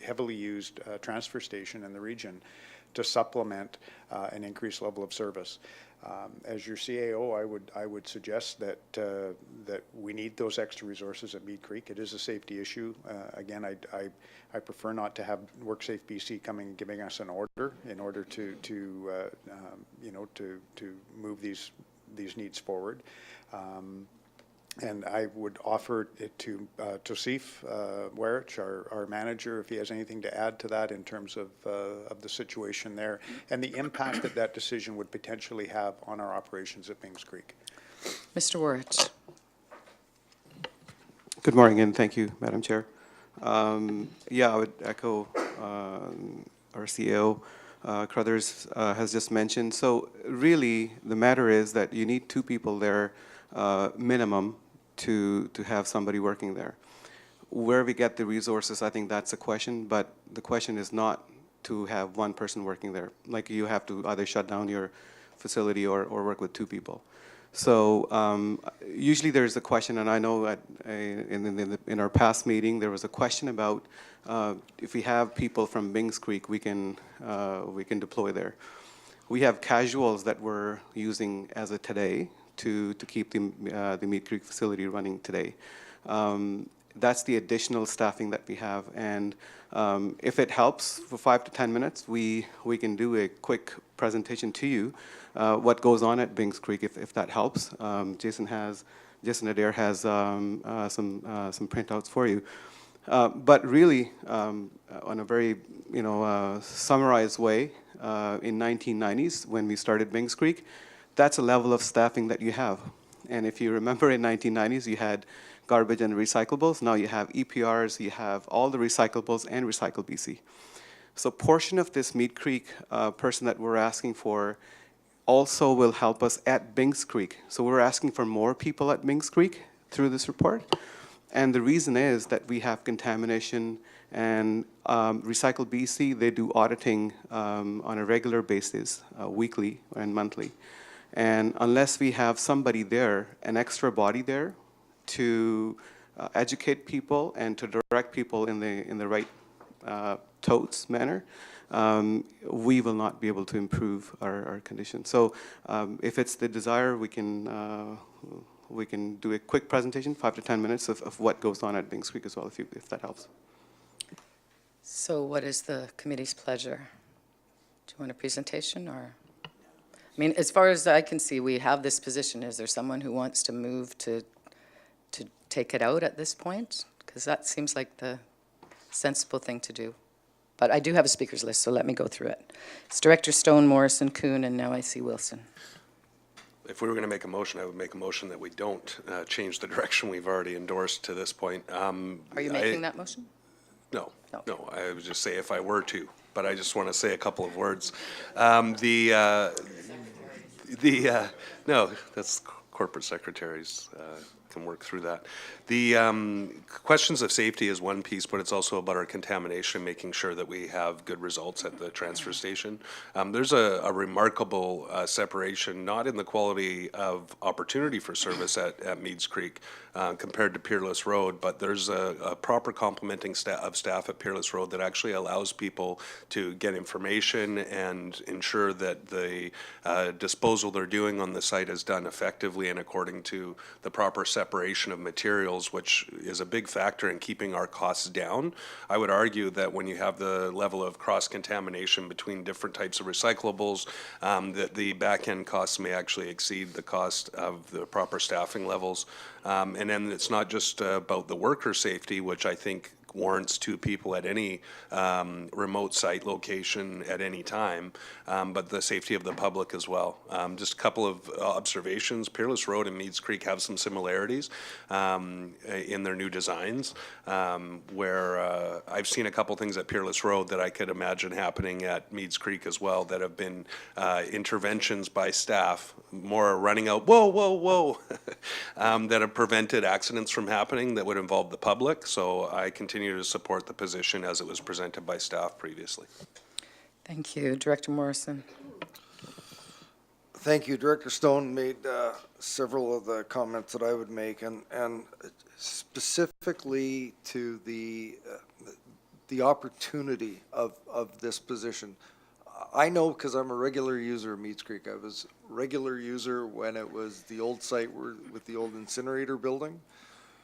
heavily used transfer station in the region, to supplement an increased level of service. As your CAO, I would suggest that we need those extra resources at Mead Creek. It is a safety issue. Again, I prefer not to have WorkSafe BC coming and giving us an order in order to move these needs forward. And I would offer it to Tosif Werich, our manager, if he has anything to add to that in terms of the situation there and the impact that that decision would potentially have on our operations at Bings Creek. Mr. Warich. Good morning, and thank you, Madam Chair. Yeah, I would echo our CEO, Crothers, has just mentioned. So really, the matter is that you need 2 people there, minimum, to have somebody working there. Where we get the resources, I think that's a question, but the question is not to have 1 person working there. Like, you have to either shut down your facility or work with 2 people. So usually there's a question, and I know at, in our past meeting there was a question about if we have people from Bings Creek, we can deploy there. We have casuals that we're using as of today to keep the Mead Creek facility running today. That's the additional staffing that we have, and if it helps for 5 to 10 minutes, we can do a quick presentation to you what goes on at Bings Creek, if that helps. Jason Adair has some printouts for you. But really, on a very summarized way, in 1990s when we started Bings Creek, that's a level of staffing that you have. And if you remember, in 1990s you had garbage and recyclables. Now you have EPRs, you have all the recyclables and Recycle BC. So portion of this Mead Creek person that we're asking for also will help us at Bings Creek. So we're asking for more people at Bings Creek through this report. And the reason is that we have contamination, and Recycle BC, they do auditing on a regular basis, weekly and monthly. And unless we have somebody there, an extra body there, to educate people and to direct people in the right totes manner, we will not be able to improve our condition. So if it's the desire, we can do a quick presentation, 5 to 10 minutes of what goes on at Bings Creek as well, if that helps. So what is the committee's pleasure? Do you want a presentation, or? I mean, as far as I can see, we have this position. Is there someone who wants to move to take it out at this point? Because that seems like the sensible thing to do. But I do have a speaker's list, so let me go through it. It's Director Stone, Morrison, Kuhn, and now I see Wilson. If we were going to make a motion, I would make a motion that we don't change the direction we've already endorsed to this point. Are you making that motion? No, Okay. no, I would just say if I were to, but I just want to say a couple of words. No, that's corporate secretaries can work through that. The questions of safety is one piece, but it's also about our contamination, making sure that we have good results at the transfer station. There's a remarkable separation, not in the quality of opportunity for service at Meads Creek compared to Peerless Road, but there's a proper complementing of staff at Peerless Road that actually allows people to get information and ensure that the disposal they're doing on the site is done effectively and according to the proper separation of materials, which is a big factor in keeping our costs down. I would argue that when you have the level of cross-contamination between different types of recyclables, that the back-end costs may actually exceed the cost of the proper staffing levels. And then it's not just about the worker safety, which I think warrants 2 people at any remote site location at any time, but the safety of the public as well. Just a couple of observations. Peerless Road and Meads Creek have some similarities in their new designs, where I've seen a couple things at Peerless Road that I could imagine happening at Meads Creek as well, that have been interventions by staff, more running out, whoa, whoa, whoa, that have prevented accidents from happening that would involve the public. So I continue to support the position as it was presented by staff previously. Thank you. Director Morrison. Thank you. Director Stone made several of the comments that I would make, and specifically to the opportunity of this position. I know because I'm a regular user of Meads Creek. I was a regular user when it was the old site with the old incinerator building,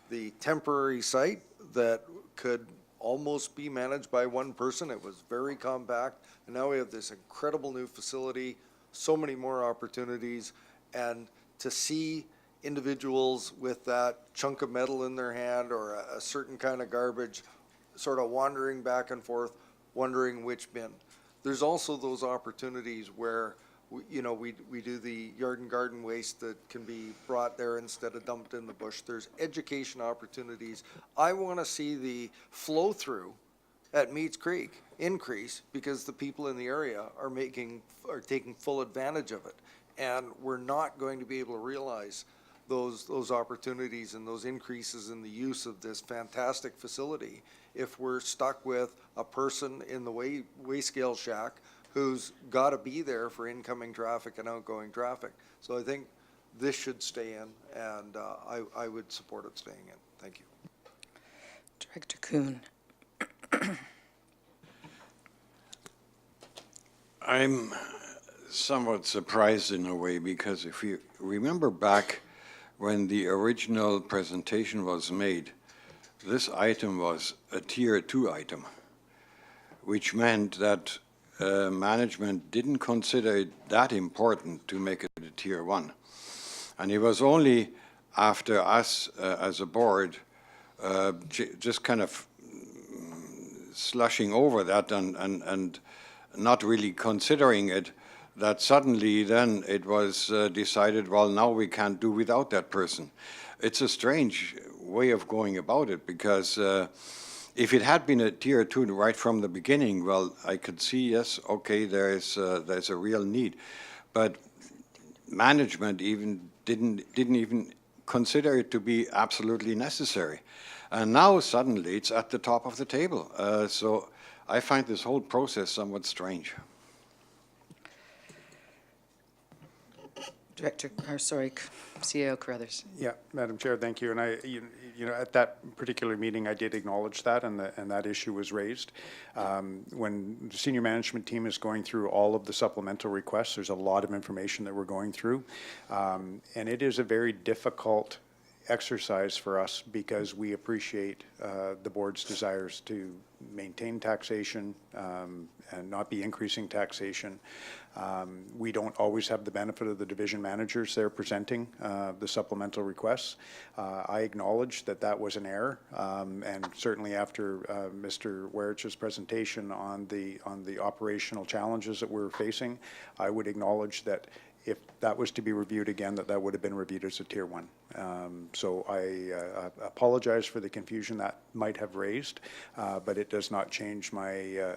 the temporary site that could almost be managed by one person. It was very compact, and now we have this incredible new facility, so many more opportunities, and to see individuals with that chunk of metal in their hand or a certain kind of garbage sort of wandering back and forth, wondering which bin. There's also those opportunities where we do the yard and garden waste that can be brought there instead of dumped in the bush. There's education opportunities. I want to see the flow through at Meads Creek increase because the people in the area are taking full advantage of it. And we're not going to be able to realize those opportunities and those increases in the use of this fantastic facility if we're stuck with a person in the weigh scale shack who's got to be there for incoming traffic and outgoing traffic. So I think this should stay in, and I would support it staying in. Thank you. Director Kuhn. I'm somewhat surprised in a way, because if you remember back when the original presentation was made, this item was a Tier 2 item, which meant that management didn't consider it that important to make it a Tier 1. And it was only after us as a board just kind of slushing over that and not really considering it, that suddenly then it was decided, well, now we can't do without that person. It's a strange way of going about it, because if it had been a Tier 2 right from the beginning, well, I could see, yes, okay, there's a real need. But management even didn't even consider it to be absolutely necessary. And now suddenly it's at the top of the table. So I find this whole process somewhat strange. CAO Carruthers. Yeah, Madam Chair, thank you. And at that particular meeting, I did acknowledge that, and that issue was raised. When the senior management team is going through all of the supplemental requests, there's a lot of information that we're going through, and it is a very difficult exercise for us because we appreciate the board's desires to maintain taxation and not be increasing taxation. We don't always have the benefit of the division managers there presenting the supplemental requests. I acknowledge that was an error, and certainly after Mr. Werich's presentation on the operational challenges that we're facing, I would acknowledge that if that was to be reviewed again, that would have been reviewed as a Tier 1. So I apologize for the confusion that might have raised, but it does not change my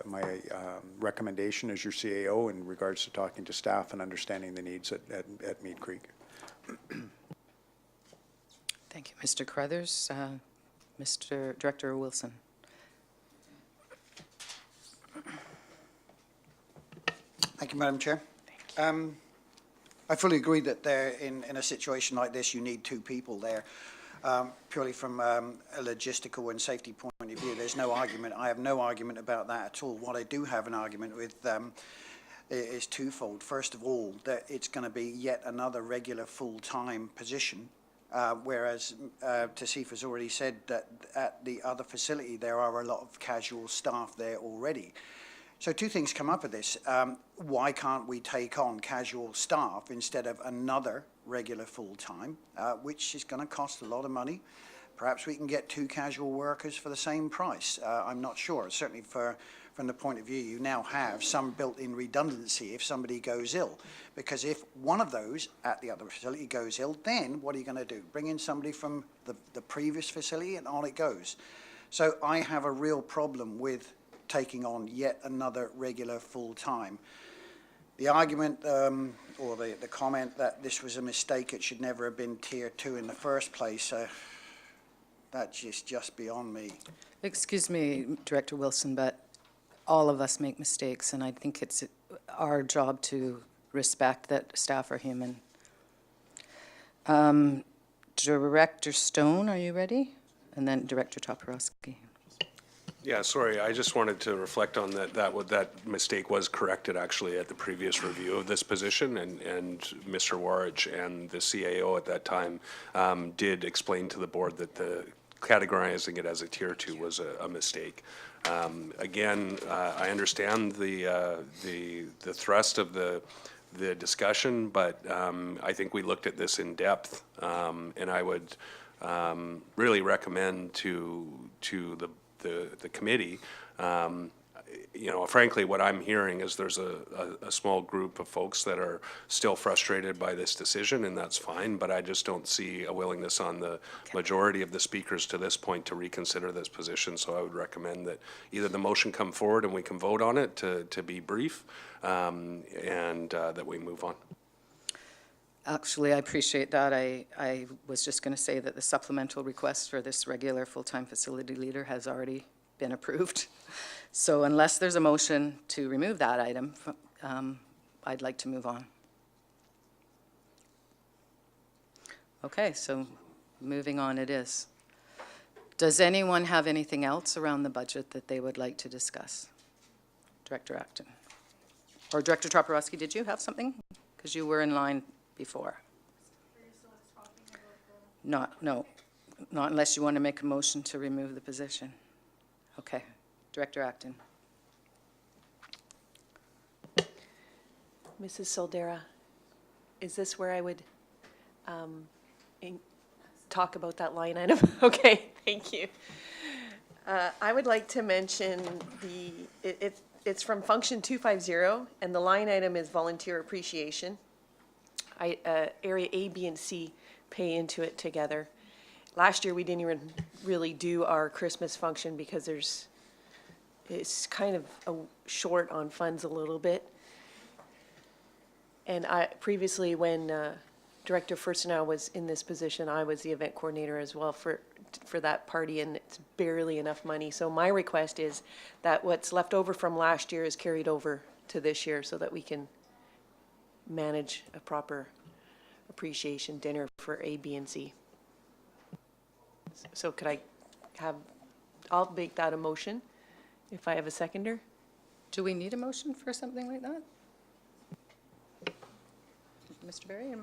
recommendation as your CAO in regards to talking to staff and understanding the needs at Mead Creek. Thank you, Mr. Carruthers. Mr. Director Wilson. Thank you, Madam Chair. I fully agree that in a situation like this, you need two people there. Purely from a logistical and safety point of view, there's no argument. I have no argument about that at all. What I do have an argument with is twofold. First of all, that it's going to be yet another regular full-time position, whereas Tasif has already said that at the other facility there are a lot of casual staff there already. So two things come up with this. Why can't we take on casual staff instead of another regular full-time, which is going to cost a lot of money? Perhaps we can get two casual workers for the same price. I'm not sure. Certainly from the point of view, you now have some built-in redundancy if somebody goes ill. Because if one of those at the other facility goes ill, then what are you going to do? Bring in somebody from the previous facility and on it goes. So I have a real problem with taking on yet another regular full-time. The argument or the comment that this was a mistake, it should never have been Tier 2 in the first place, that's just beyond me. Excuse me, Director Wilson, but all of us make mistakes, and I think it's our job to respect that staff are human. Director Stone, are you ready? And then Director Toporowski. Yeah, sorry, I just wanted to reflect on that mistake was corrected actually at the previous review of this position, and Mr. Warich and the CAO at that time did explain to the board that categorizing it as a Tier 2 was a mistake. Again, I understand the thrust of the the discussion, but I think we looked at this in depth, and I would really recommend to the committee, frankly, what I'm hearing is there's a small group of folks that are still frustrated by this decision, and that's fine, but I just don't see a willingness on the majority of the speakers to this point to reconsider this position, so I would recommend that either the motion come forward and we can vote on it to be brief, and that we move on. Actually, I appreciate that. I was just going to say that the supplemental request for this regular full-time facility leader has already been approved. So unless there's a motion to remove that item, I'd like to move on. Okay, so moving on it is. Does anyone have anything else around the budget that they would like to discuss? Director Acton. Or Director Toporowski, did you have something? Because you were in line before. No, not unless you want to make a motion to remove the position. Okay, Director Acton. Mrs. Soldera, is this where I would talk about that line item? Okay, thank you. I would like to mention it's from function 250, and the line item is volunteer appreciation. Area A, B, and C pay into it together. Last year, we didn't even really do our Christmas function because it's kind of short on funds a little bit. And previously, when Director Furstenau was in this position, I was the event coordinator as well for that party, and it's barely enough money. So my request is that what's left over from last year is carried over to this year so that we can manage a proper appreciation dinner for A, B, and C. So could I'll make that a motion if I have a seconder. Do we need a motion for something like that? Mr. Berry?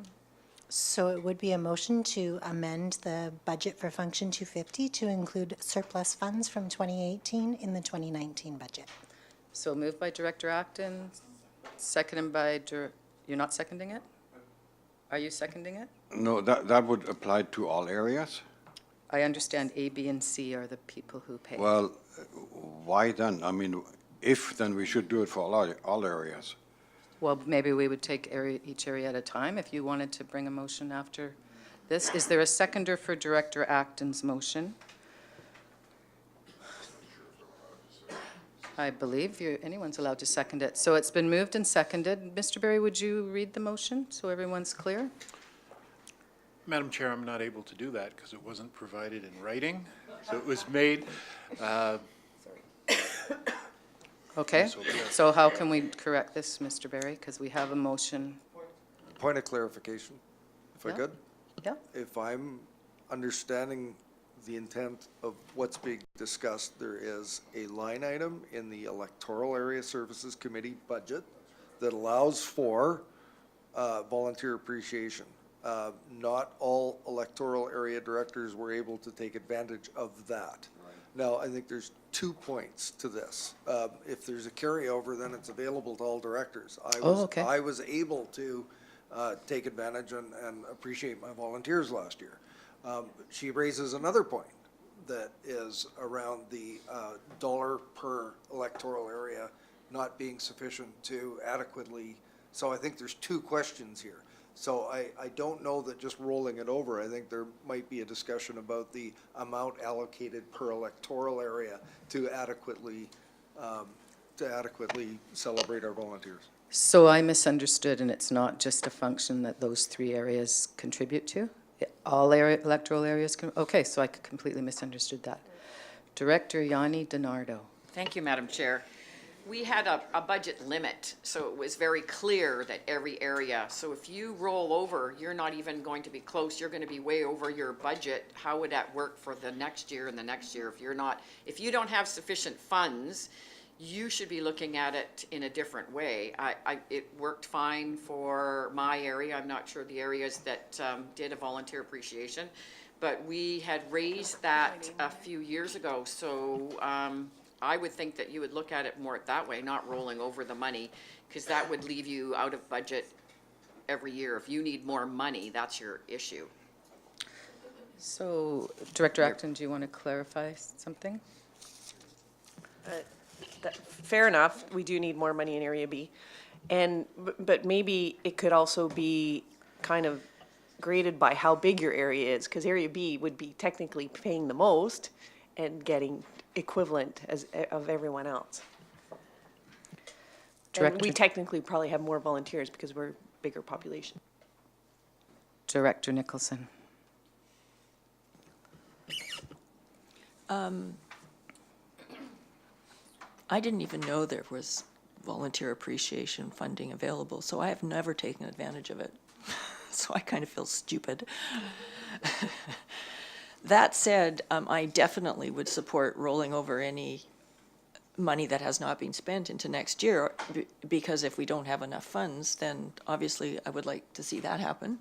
So it would be a motion to amend the budget for Function 250 to include surplus funds from 2018 in the 2019 budget. So moved by Director Acton, seconded by, you're not seconding it? Are you seconding it? No, that would apply to all areas? I understand A, B, and C are the people who pay. Well, why then? I mean, if, then we should do it for all areas. Well, maybe we would take each area at a time if you wanted to bring a motion after this. Is there a seconder for Director Acton's motion? I believe anyone's allowed to second it. So it's been moved and seconded. Mr. Berry, would you read the motion so everyone's clear? Madam Chair, I'm not able to do that because it wasn't provided in writing. So it was made. Okay, so how can we correct this, Mr. Berry? Because we have a motion. Point of clarification, if I Yeah. could. Yeah. If I'm understanding the intent of what's being discussed, there is a line item in the Electoral Area Services Committee budget that allows for volunteer appreciation. Not all electoral area directors were able to take advantage of that. Now, I think there's 2 points to this. If there's a carryover, then it's available to all directors. Okay. I was able to take advantage and appreciate my volunteers last year. She raises another point that is around the dollar per electoral area not being sufficient to adequately, so I think there's 2 questions here. So I don't know that just rolling it over, I think there might be a discussion about the amount allocated per electoral area to adequately celebrate our volunteers. So I misunderstood, and it's not just a function that those 3 areas contribute to? All electoral areas can, okay, so I completely misunderstood that. Director Yanni DiNardo. Thank you, Madam Chair. We had a budget limit, so it was very clear that every area, so if you roll over, you're not even going to be close, you're going to be way over your budget. How would that work for the next year and the next year? If you don't have sufficient funds, you should be looking at it in a different way. It worked fine for my area. I'm not sure the areas that did a volunteer appreciation, but we had raised that a few years ago, so I would think that you would look at it more that way, not rolling over the money, because that would leave you out of budget every year. If you need more money, that's your issue. So, Director Acton, do you want to clarify something? Fair enough, we do need more money in Area B. But maybe it could also be kind of graded by how big your area is, because Area B would be technically paying the most and getting equivalent of everyone else. And we technically probably have more volunteers because we're a bigger population. Director Nicholson. I didn't even know there was volunteer appreciation funding available, so I have never taken advantage of it. So I kind of feel stupid. That said, I definitely would support rolling over any money that has not been spent into next year, because if we don't have enough funds, then obviously I would like to see that happen.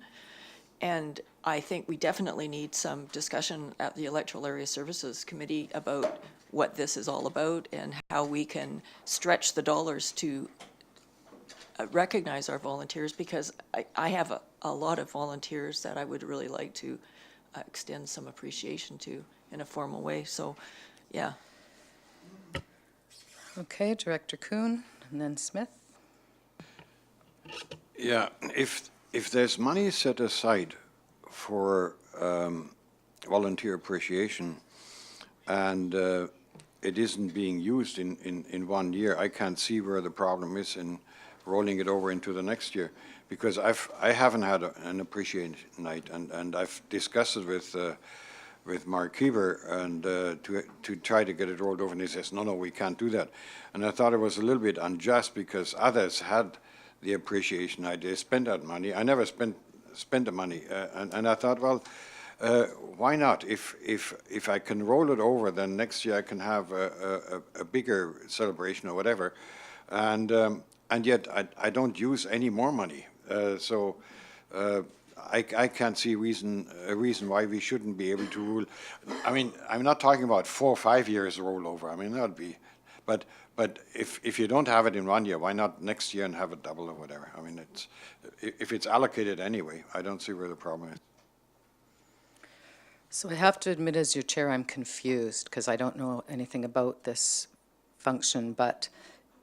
And I think we definitely need some discussion at the Electoral Area Services Committee about what this is all about and how we can stretch the dollars to recognize our volunteers, because I have a lot of volunteers that I would really like to extend some appreciation to in a formal way. So, yeah. Okay, Director Kuhn, and then Smith. Yeah, if there's money set aside for volunteer appreciation and it isn't being used in 1 year, I can't see where the problem is in rolling it over into the next year, because I haven't had an appreciation night, and I've discussed it with Mark Keever and to try to get it rolled over, and he says, no, we can't do that. And I thought it was a little bit unjust because others had the appreciation night. They spent that money. I never spent the money, and I thought, well, why not? If I can roll it over, then next year I can have a bigger celebration or whatever, and yet I don't use any more money. So I can't see a reason why we shouldn't be able to rule. I mean, I'm not talking about 4 or 5 years rollover. I mean, that'd be, but if you don't have it in 1 year, why not next year and have it double or whatever? I mean, if it's allocated anyway, I don't see where the problem is. So I have to admit, as your chair, I'm confused because I don't know anything about this function, but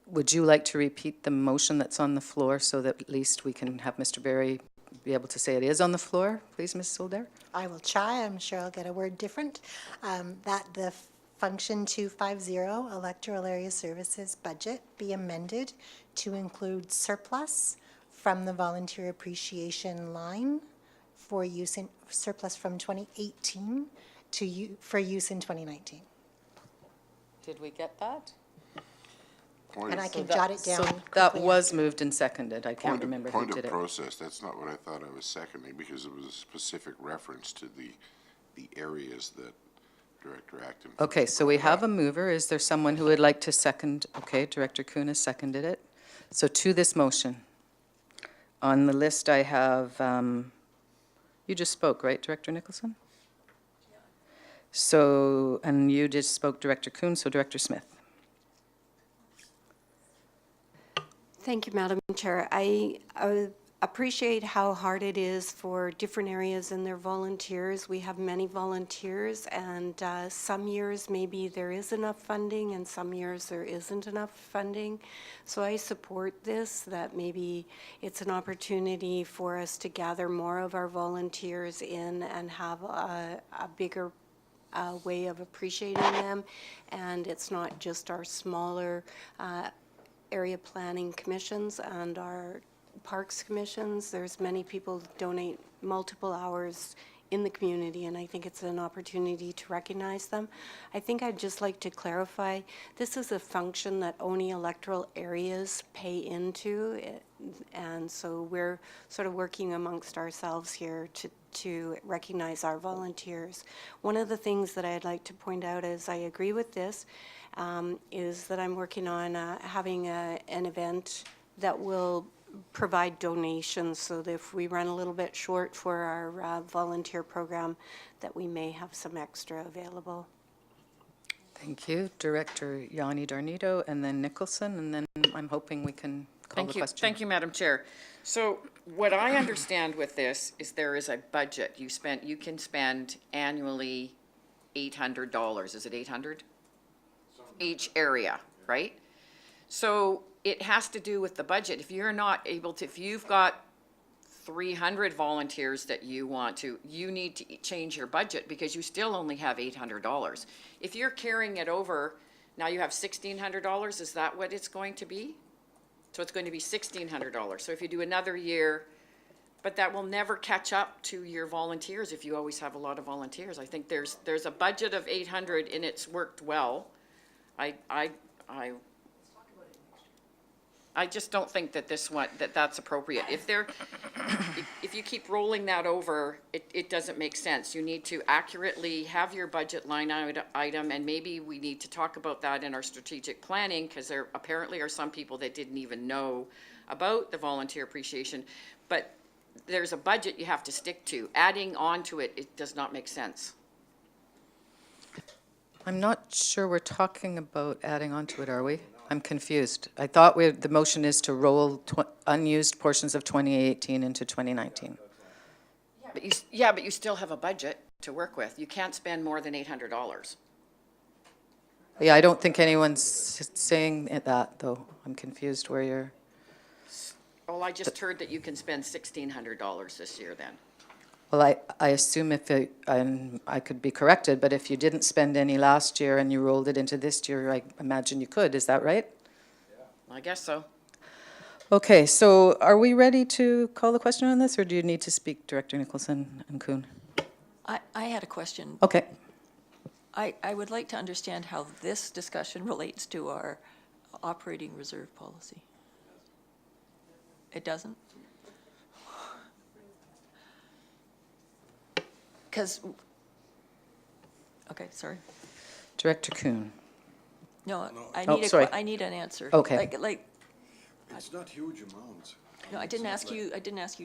would you like to repeat the motion that's on the floor so that at least we can have Mr. Berry be able to say it is on the floor, please, Ms. Solder? I will try. I'm sure I'll get a word different. That the Function 250 Electoral Area Services budget be amended to include surplus from the volunteer appreciation line for use in surplus from 2018 for use in 2019. Did we get that? And I can jot it down. So that quickly was after. moved and seconded. I can't remember who did Point it. of process, that's not what I thought I was seconding, because it was a specific reference to the areas that Director Acton. Okay, so we have a mover. Is there someone who would like to second? Okay, Director Kuhn has seconded it. So to this motion, on the list I have, you just spoke, right, Director Nicholson? So, and you just spoke, Director Kuhn, so Director Smith. Thank you, Madam Chair. I appreciate how hard it is for different areas and their volunteers. We have many volunteers, and some years maybe there is enough funding and some years there isn't enough funding. So I support this, that maybe it's an opportunity for us to gather more of our volunteers in and have a bigger way of appreciating them. And it's not just our smaller area planning commissions and our parks commissions. There's many people donate multiple hours in the community, and I think it's an opportunity to recognize them. I think I'd just like to clarify, this is a function that only electoral areas pay into, and so we're sort of working amongst ourselves here to recognize our volunteers. One of the things that I'd like to point out is I agree with this, is that I'm working on having an event that will provide donations, so that if we run a little bit short for our volunteer program, that we may have some extra available. Thank you. Director Yanni Darnito, and then Nicholson, and then I'm hoping we can call the Thank you, question. thank you, Madam Chair. So what I understand with this is there is a budget. You can spend annually $800. Is it 800? Each area, right? So it has to do with the budget. If you're not able to, if you've got 300 volunteers that you want to, you need to change your budget because you still only have $800. If you're carrying it over, now you have $1,600, is that what it's going to be? So it's going to be $1,600. So if you do another year, but that will never catch up to your volunteers if you always have a lot of volunteers. I think there's a budget of 800 and it's worked well. I just don't think that that's appropriate. If you keep rolling that over, it doesn't make sense. You need to accurately have your budget line item, and maybe we need to talk about that in our strategic planning, because there apparently are some people that didn't even know about the volunteer appreciation. But there's a budget you have to stick to. Adding on to it, it does not make sense. I'm not sure we're talking about adding on to it, are we? I'm confused. I thought the motion is to roll unused portions of 2018 into 2019. But you still have a budget to work with. You can't spend more than $800. Yeah, I don't think anyone's saying that, though. I'm confused where you're... Well, I just heard that you can spend $1,600 this year then. Well, I assume I could be corrected, but if you didn't spend any last year and you rolled it into this year, I imagine you could. Is that right? I guess so. Okay, so are we ready to call the question on this, or do you need to speak, Director Nicholson and Kuhn? I had a question. Okay. I would like to understand how this discussion relates to our operating reserve policy. It doesn't? Because, okay, sorry. Director Kuhn. No, Oh, sorry. I need an answer. Okay. Like, It's not huge amounts. no, I didn't ask you,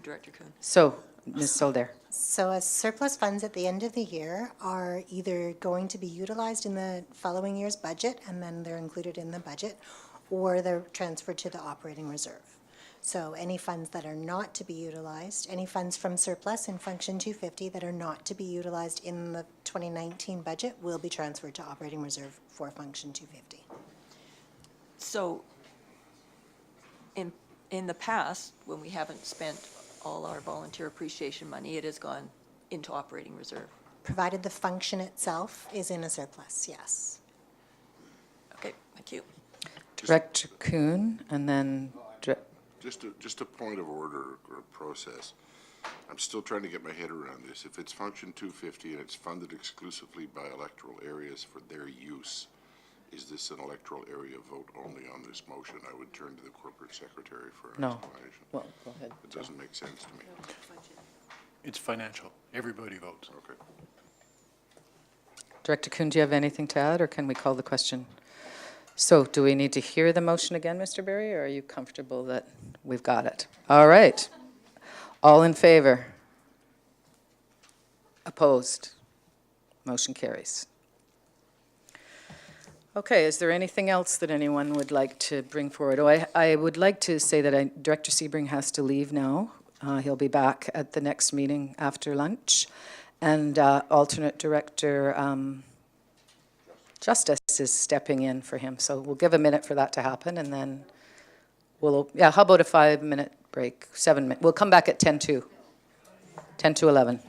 Director Kuhn. So, Ms. Solder. So as surplus funds at the end of the year are either going to be utilized in the following year's budget, and then they're included in the budget, or they're transferred to the operating reserve. So any funds that are not to be utilized, any funds from surplus in Function 250 that are not to be utilized in the 2019 budget will be transferred to operating reserve for Function 250. So, in the past, when we haven't spent all our volunteer appreciation money, it has gone into operating reserve. Provided the function itself is in a surplus, yes. Okay, thank you. Director Kuhn, and then... Just a point of order or process. I'm still trying to get my head around this. If it's Function 250 and it's funded exclusively by electoral areas for their use, is this an electoral area vote only on this motion? I would turn to the corporate secretary for an No. explanation. Well, go ahead. It doesn't make sense to me. It's financial. Everybody votes. Okay. Director Kuhn, do you have anything to add, or can we call the question? So do we need to hear the motion again, Mr. Berry, or are you comfortable that we've got it? All right. All in favor? Opposed? Motion carries. Okay, is there anything else that anyone would like to bring forward? Oh, I would like to say that Director Sebring has to leave now. He'll be back at the next meeting after lunch. And alternate director Justice is stepping in for him. So we'll give a minute for that to happen, and then how about a 5-minute break, 7 minutes? We'll come back at 10 to 11.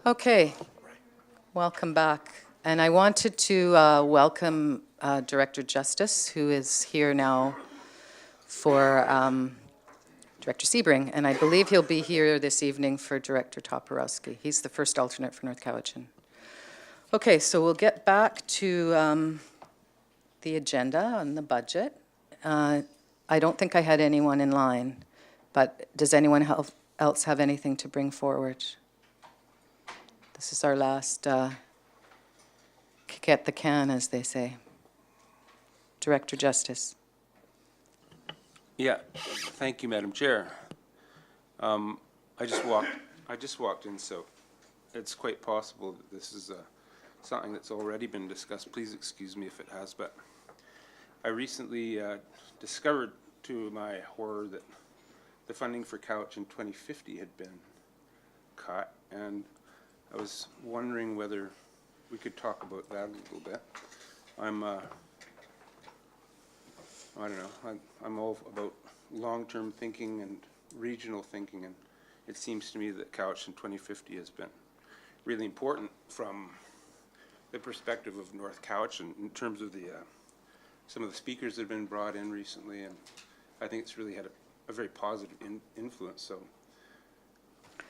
Okay, welcome back. And I wanted to welcome Director Justice, who is here now for Director Sebring, and I believe he'll be here this evening for Director Toporowski. He's the first alternate for North Cowichan. Okay, so we'll get back to the agenda and the budget. I don't think I had anyone in line, but does anyone else have anything to bring forward? This is our last kick at the can, as they say. Director Justice. Yeah, thank you, Madam Chair. I just walked in, so it's quite possible that this is something that's already been discussed. Please excuse me if it has, but I recently discovered to my horror that the funding for Couch in 2050 had been cut, and I was wondering whether we could talk about that a little bit. I don't know, I'm all about long-term thinking and regional thinking, and it seems to me that Couch in 2050 has been really important from the perspective of North Couch and in terms of the some of the speakers that have been brought in recently, and I think it's really had a very positive influence, so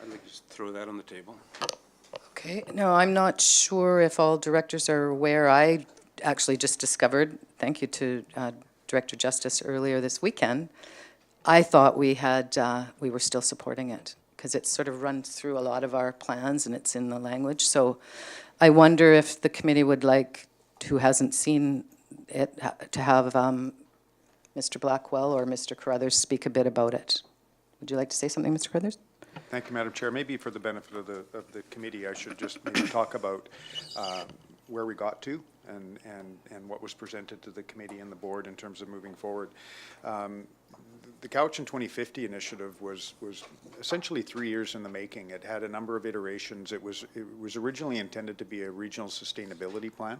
I'd like to just throw that on the table. Okay, no, I'm not sure if all directors are aware. I actually just discovered, thank you to Director Justice earlier this weekend, I thought we were still supporting it because it sort of runs through a lot of our plans and it's in the language. So I wonder if the committee would like, who hasn't seen it, to have Mr. Blackwell or Mr. Carruthers speak a bit about it. Would you like to say something, Mr. Carruthers? Thank you, Madam Chair. Maybe for the benefit of the committee, I should just maybe talk about where we got to and what was presented to the committee and the board in terms of moving forward. The Couch in 2050 initiative was essentially 3 years in the making. It had a number of iterations. It was originally intended to be a regional sustainability plan.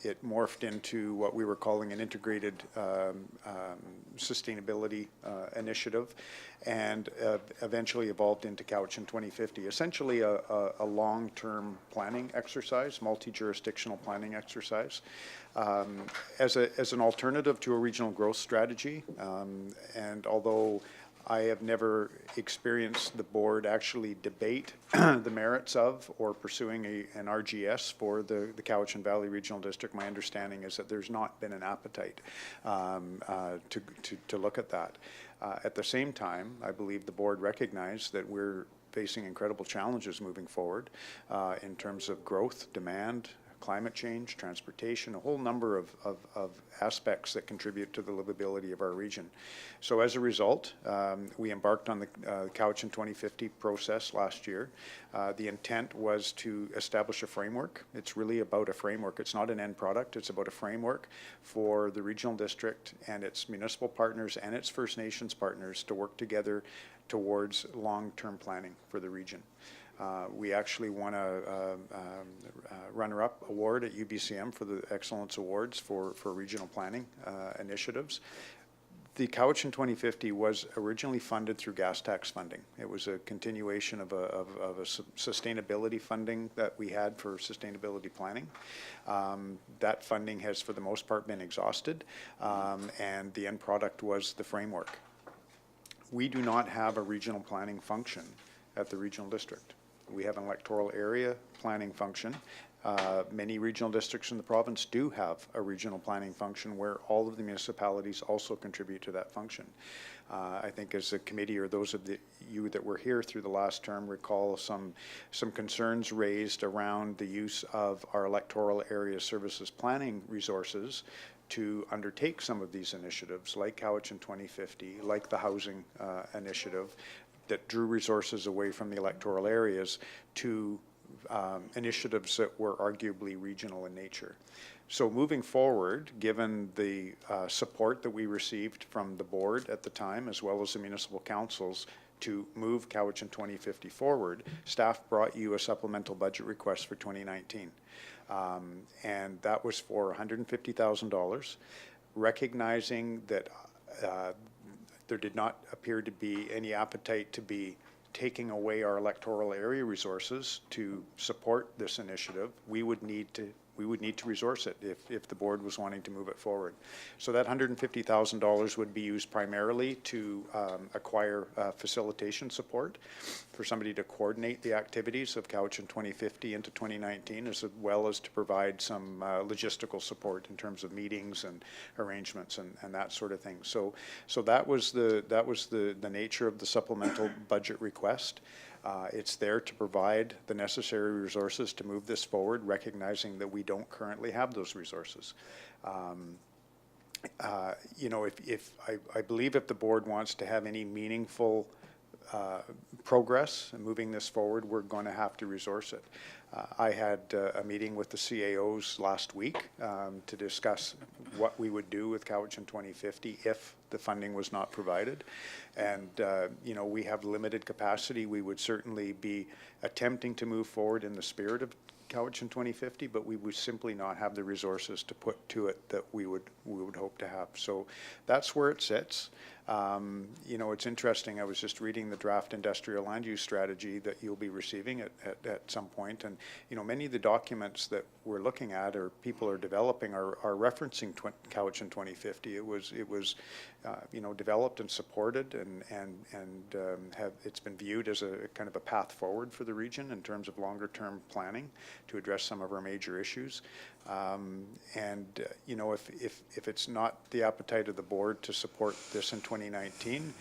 It morphed into what we were calling an integrated sustainability initiative, and eventually evolved into Couch in 2050. Essentially a long-term planning exercise, multi-jurisdictional planning exercise. As an alternative to a regional growth strategy, and although I have never experienced the board actually debate the merits of or pursuing an RGS for the Cowichan Valley Regional District, my understanding is that there's not been an appetite to look at that. At the same time, I believe the board recognized that we're facing incredible challenges moving forward in terms of growth, demand, climate change, transportation, a whole number of aspects that contribute to the livability of our region. So as a result, we embarked on the Cowichan 2050 process last year. The intent was to establish a framework. It's really about a framework. It's not an end product. It's about a framework for the regional district and its municipal partners and its First Nations partners to work together towards long-term planning for the region. We actually won a runner-up award at UBCM for the Excellence Awards for regional planning initiatives. The Cowichan 2050 was originally funded through gas tax funding. It was a continuation of a sustainability funding that we had for sustainability planning. That funding has, for the most part, been exhausted, and the end product was the framework. We do not have a regional planning function at the regional district. We have an electoral area planning function. Many regional districts in the province do have a regional planning function where all of the municipalities also contribute to that function. I think as a committee, or those of you that were here through the last term, recall some concerns raised around the use of our electoral area services planning resources to undertake some of these initiatives, like Cowichan 2050, like the housing initiative, that drew resources away from the electoral areas to initiatives that were arguably regional in nature. So moving forward, given the support that we received from the board at the time, as well as the municipal councils, to move Cowichan 2050 forward, staff brought you a supplemental budget request for 2019. And that was for $150,000, recognizing that there did not appear to be any appetite to be taking away our electoral area resources to support this initiative, we would need to resource it if the board was wanting to move it forward. So that $150,000 would be used primarily to acquire facilitation support for somebody to coordinate the activities of Cowichan 2050 into 2019, as well as to provide some logistical support in terms of meetings and arrangements and that sort of thing. So that was the nature of the supplemental budget request. It's there to provide the necessary resources to move this forward, recognizing that we don't currently have those resources. You know, I believe if the board wants to have any meaningful progress in moving this forward, we're going to have to resource it. I had a meeting with the CAOs last week to discuss what we would do with Cowichan 2050 if the funding was not provided. And, you know, we have limited capacity. We would certainly be attempting to move forward in the spirit of Cowichan 2050, but we would simply not have the resources to put to it that we would hope to have. So that's where it sits. You know, it's interesting. I was just reading the draft industrial land use strategy that you'll be receiving at some point, and you know, many of the documents that we're looking at or people are developing are referencing Cowichan 2050. It was you know, developed and supported, and it's been viewed as a kind of a path forward for the region in terms of longer term planning to address some of our major issues. You know, if it's not the appetite of the board to support this in 2019,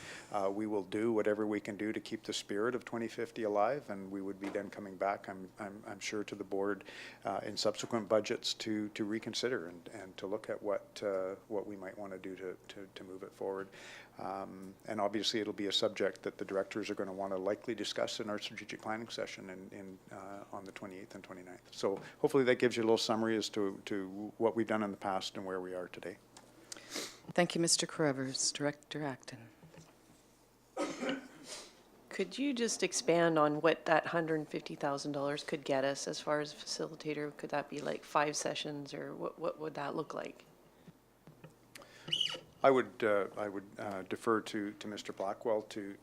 we will do whatever we can do to keep the spirit of 2050 alive, and we would be then coming back, I'm sure, to the board in subsequent budgets to reconsider and to look at what we might want to do to move it forward. And obviously it'll be a subject that the directors are going to want to likely discuss in our strategic planning session on the 28th and 29th. So hopefully that gives you a little summary as to what we've done in the past and where we are today. Thank you, Mr. Carruthers. Director Acton. Could you just expand on what that $150,000 could get us as far as a facilitator? Could that be like 5 sessions, or what would that look like? I would defer to Mr. Blackwell to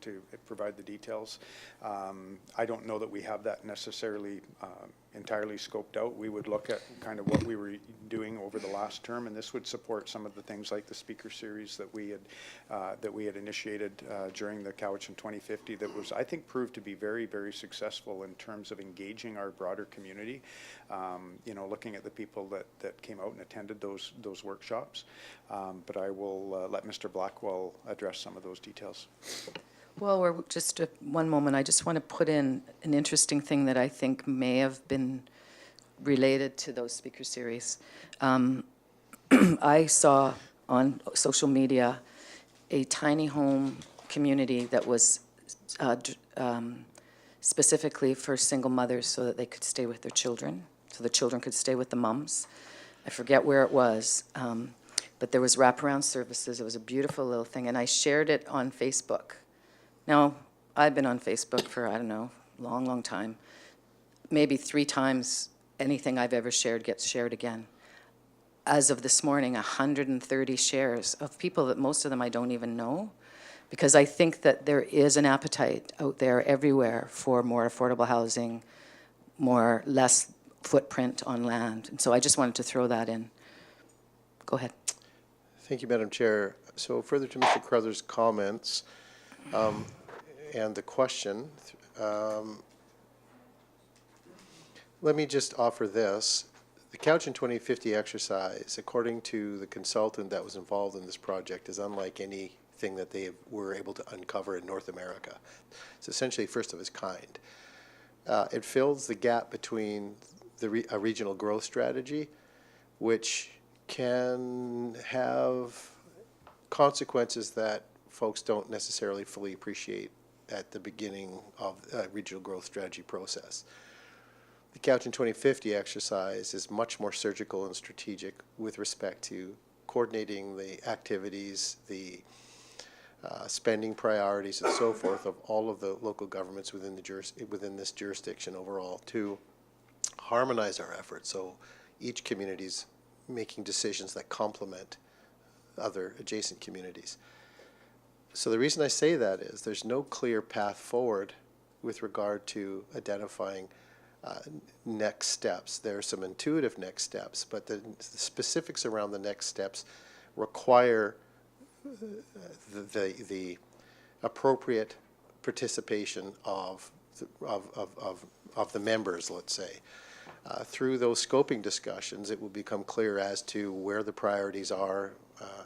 provide the details. I don't know that we have that necessarily entirely scoped out. We would look at kind of what we were doing over the last term, and this would support some of the things like the speaker series that we had initiated during the Cowichan 2050 that was, I think, proved to be very, very successful in terms of engaging our broader community. You know, looking at the people that came out and attended those workshops. But I will let Mr. Blackwell address some of those details. Well, we're just one moment. I just want to put in an interesting thing that I think may have been related to those speaker series. I saw on social media a tiny home community that was specifically for single mothers so that they could stay with their children, so the children could stay with the mums. I forget where it was, but there was wraparound services. It was a beautiful little thing, and I shared it on Facebook. Now, I've been on Facebook for, I don't know, long, long time. Maybe 3 times anything I've ever shared gets shared again. As of this morning, 130 shares of people that most of them I don't even know, because I think that there is an appetite out there everywhere for more affordable housing, less footprint on land. And so I just wanted to throw that in. Go ahead. Thank you, Madam Chair. So further to Mr. Carruthers' comments, and the question, let me just offer this. The Cowichan 2050 exercise, according to the consultant that was involved in this project, is unlike anything that they were able to uncover in North America. It's essentially first of its kind. It fills the gap between a regional growth strategy, which can have consequences that folks don't necessarily fully appreciate at the beginning of a regional growth strategy process. The Cowichan 2050 exercise is much more surgical and strategic with respect to coordinating the activities, the spending priorities and so forth of all of the local governments within this jurisdiction overall to harmonize our efforts so each community's making decisions that complement other adjacent communities. So the reason I say that is there's no clear path forward with regard to identifying next steps. There are some intuitive next steps, but the specifics around the next steps require the appropriate participation of the members, let's say. Through those scoping discussions, it will become clear as to where the priorities are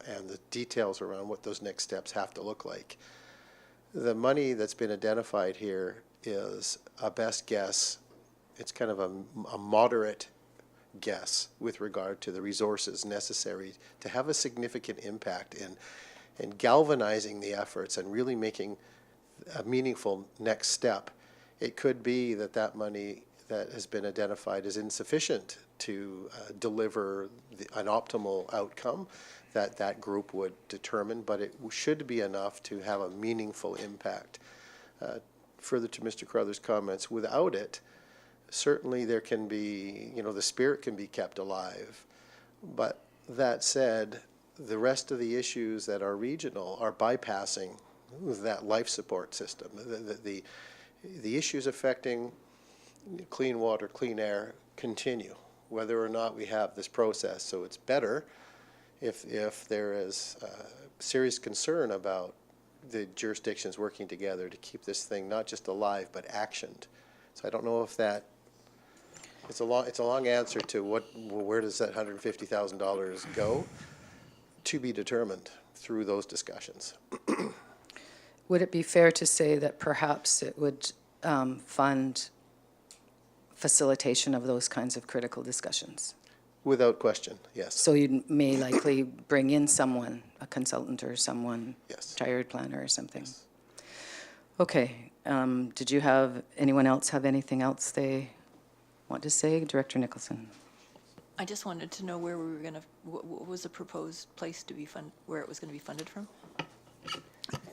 and the details around what those next steps have to look like. The money that's been identified here is a best guess. It's kind of a moderate guess with regard to the resources necessary to have a significant impact in galvanizing the efforts and really making a meaningful next step. It could be that that money that has been identified is insufficient to deliver an optimal outcome that that group would determine, but it should be enough to have a meaningful impact. Further to Mr. Carruthers' comments, without it, certainly there can be, the spirit can be kept alive. But that said, the rest of the issues that are regional are bypassing that life support system. The issues affecting clean water, clean air continue, whether or not we have this process. So it's better if there is serious concern about the jurisdictions working together to keep this thing not just alive but actioned. So I don't know if that, it's a long answer to where does that $150,000 go, to be determined through those discussions. Would it be fair to say that perhaps it would fund facilitation of those kinds of critical discussions? Without question, yes. So you may likely bring in someone, a consultant or someone, Yes. triad planner or something. Okay, did you have, anyone else have anything else they want to say? Director Nicholson. I just wanted to know where we were going to, what was the proposed place to be where it was going to be funded from?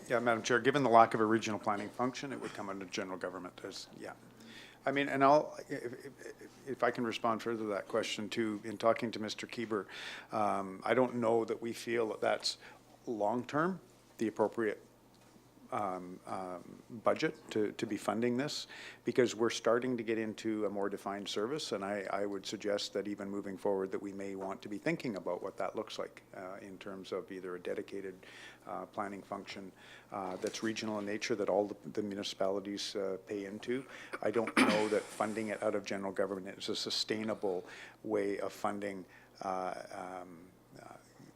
Yeah, Madam Chair, given the lack of a regional planning function, it would come under general government as, yeah. I mean, and if I can respond further to that question too, in talking to Mr. Kieber, I don't know that we feel that that's long-term, the appropriate budget to be funding this, because we're starting to get into a more defined service, and I would suggest that even moving forward that we may want to be thinking about what that looks like in terms of either a dedicated planning function that's regional in nature that all the municipalities pay into. I don't know that funding it out of general government is a sustainable way of funding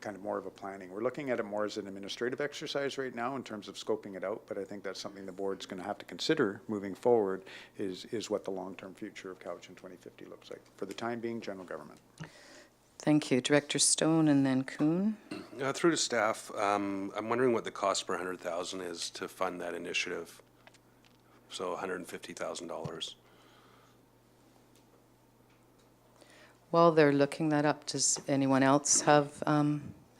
kind of more of a planning. We're looking at it more as an administrative exercise right now in terms of scoping it out, but I think that's something the board's going to have to consider moving forward is what the long-term future of Cowichan 2050 looks like. For the time being, general government. Thank you. Director Stone and then Kuhn. Through to staff, I'm wondering what the cost per 100,000 is to fund that initiative. So $150,000. While they're looking that up, does anyone else have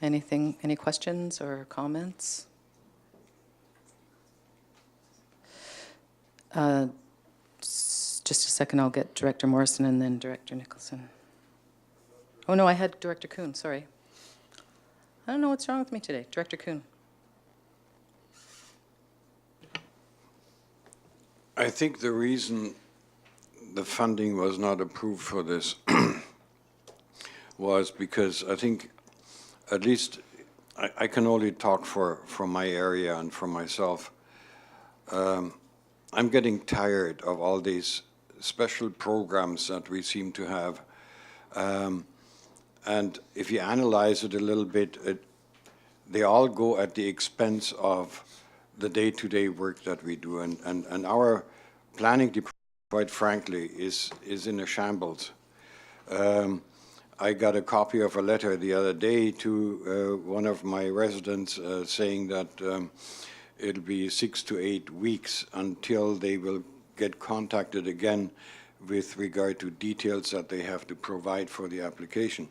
any questions or comments? Just a second, I'll get Director Morrison and then Director Nicholson. Oh no, I had Director Kuhn, sorry. I don't know what's wrong with me today. Director Kuhn. I think the reason the funding was not approved for this was because I think, at least I can only talk for my area and for myself. I'm getting tired of all these special programs that we seem to have. And if you analyze it a little bit, they all go at the expense of the day-to-day work that we do. And our planning department, quite frankly, is in a shambles. I got a copy of a letter the other day to one of my residents saying that it'll be 6 to 8 weeks until they will get contacted again with regard to details that they have to provide for the application.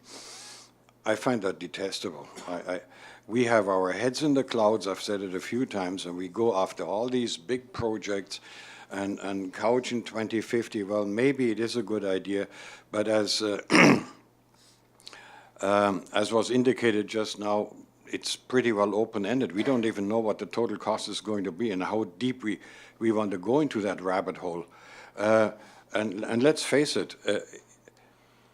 I find that detestable. We have our heads in the clouds, I've said it a few times, and we go after all these big projects and Cowichan 2050, well, maybe it is a good idea, but as was indicated just now, it's pretty well open-ended. We don't even know what the total cost is going to be and how deep we want to go into that rabbit hole. And let's face it,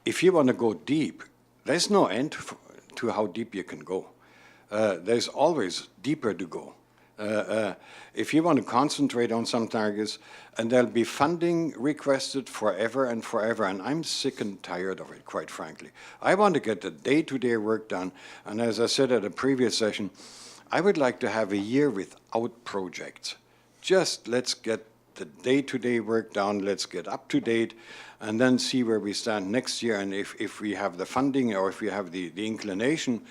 if you want to go deep, there's no end to how deep you can go. There's always deeper to go. If you want to concentrate on some targets, and there'll be funding requested forever and forever, and I'm sick and tired of it, quite frankly. I want to get the day-to-day work done, and as I said at a previous session, I would like to have a year without projects. Just let's get the day-to-day work done, let's get up to date, and then see where we stand next year, and if we have the funding or if we have the inclination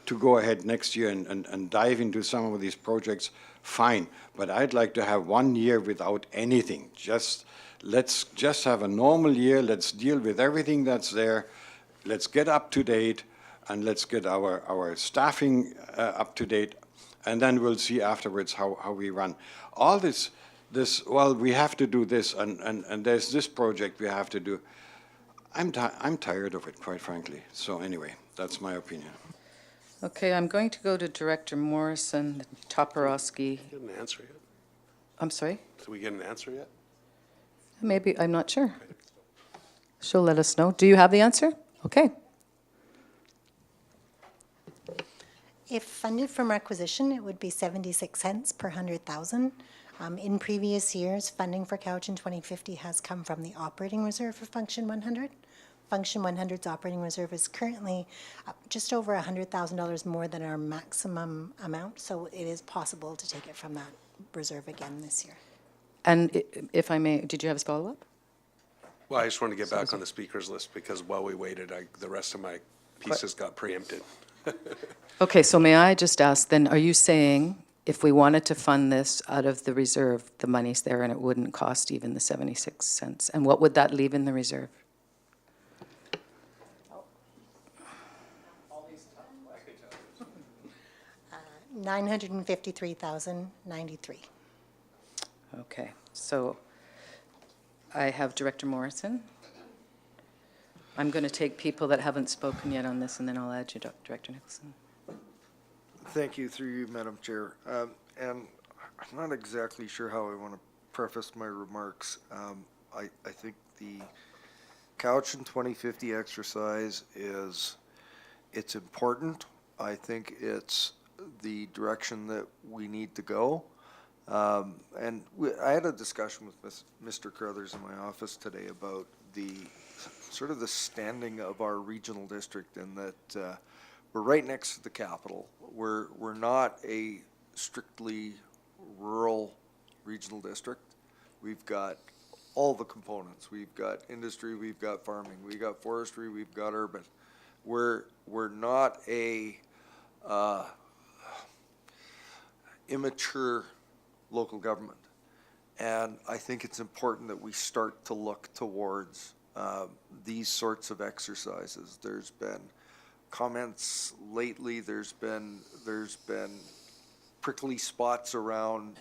to go ahead next year and dive into some of these projects, fine. But I'd like to have 1 year without anything. Let's just have a normal year. Let's deal with everything that's there. Let's get up to date, and let's get our staffing up to date, and then we'll see afterwards how we run. All this, well, we have to do this, and there's this project we have to do. I'm tired of it, quite frankly. So anyway, that's my opinion. Okay, I'm going to go to Director Morrison, Toporowski. Get an answer yet? I'm sorry? Did we get an answer yet? Maybe, I'm not sure. She'll let us know. Do you have the answer? Okay. If funded from requisition, it would be 76 cents per 100,000. In previous years, funding for Cowichan 2050 has come from the operating reserve for Function 100. Function 100's operating reserve is currently just over $100,000 more than our maximum amount, so it is possible to take it from that reserve again this year. And if I may, did you have a follow-up? Well, I just want to get back on the speakers list because while we waited, the rest of my pieces got preempted. Okay, so may I just ask then, are you saying if we wanted to fund this out of the reserve, the money's there and it wouldn't cost even the 76 cents? And what would that leave in the reserve? $953,093. Okay, so I have Director Morrison. I'm going to take people that haven't spoken yet on this, and then I'll add you, Director Nicholson. Thank you, through you, Madam Chair. And I'm not exactly sure how I want to preface my remarks. I think the Cowichan 2050 exercise it's important. I think it's the direction that we need to go. And I had a discussion with Mr. Carruthers in my office today about the sort of the standing of our regional district, and that we're right next to the capital. We're not a strictly rural regional district. We've got all the components. We've got industry, we've got farming, we've got forestry, we've got urban. We're not a immature local government. And I think it's important that we start to look towards these sorts of exercises. There's been comments lately, there's been prickly spots around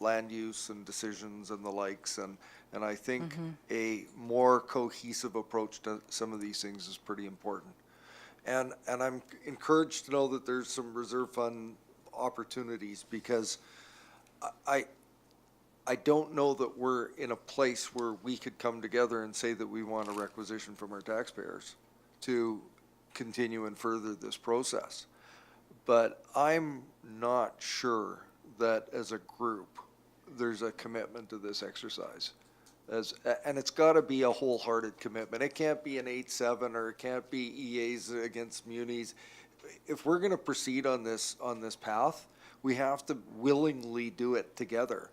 land use and decisions and the likes, and I think a more cohesive approach to some of these things is pretty important. And I'm encouraged to know that there's some reserve fund opportunities, because I don't know that we're in a place where we could come together and say that we want a requisition from our taxpayers to continue and further this process. But I'm not sure that as a group, there's a commitment to this exercise. And it's got to be a wholehearted commitment. It can't be an 8-7, or it can't be EAs against munis. If we're going to proceed on this path, we have to willingly do it together.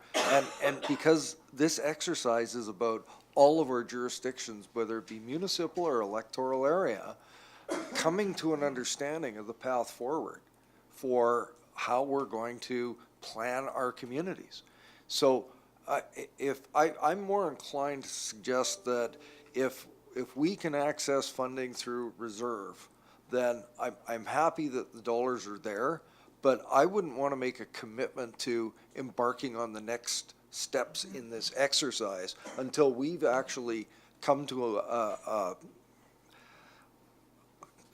And because this exercise is about all of our jurisdictions, whether it be municipal or electoral area, coming to an understanding of the path forward for how we're going to plan our communities. So I'm more inclined to suggest that if we can access funding through reserve, then I'm happy that the dollars are there, but I wouldn't want to make a commitment to embarking on the next steps in this exercise until we've actually come to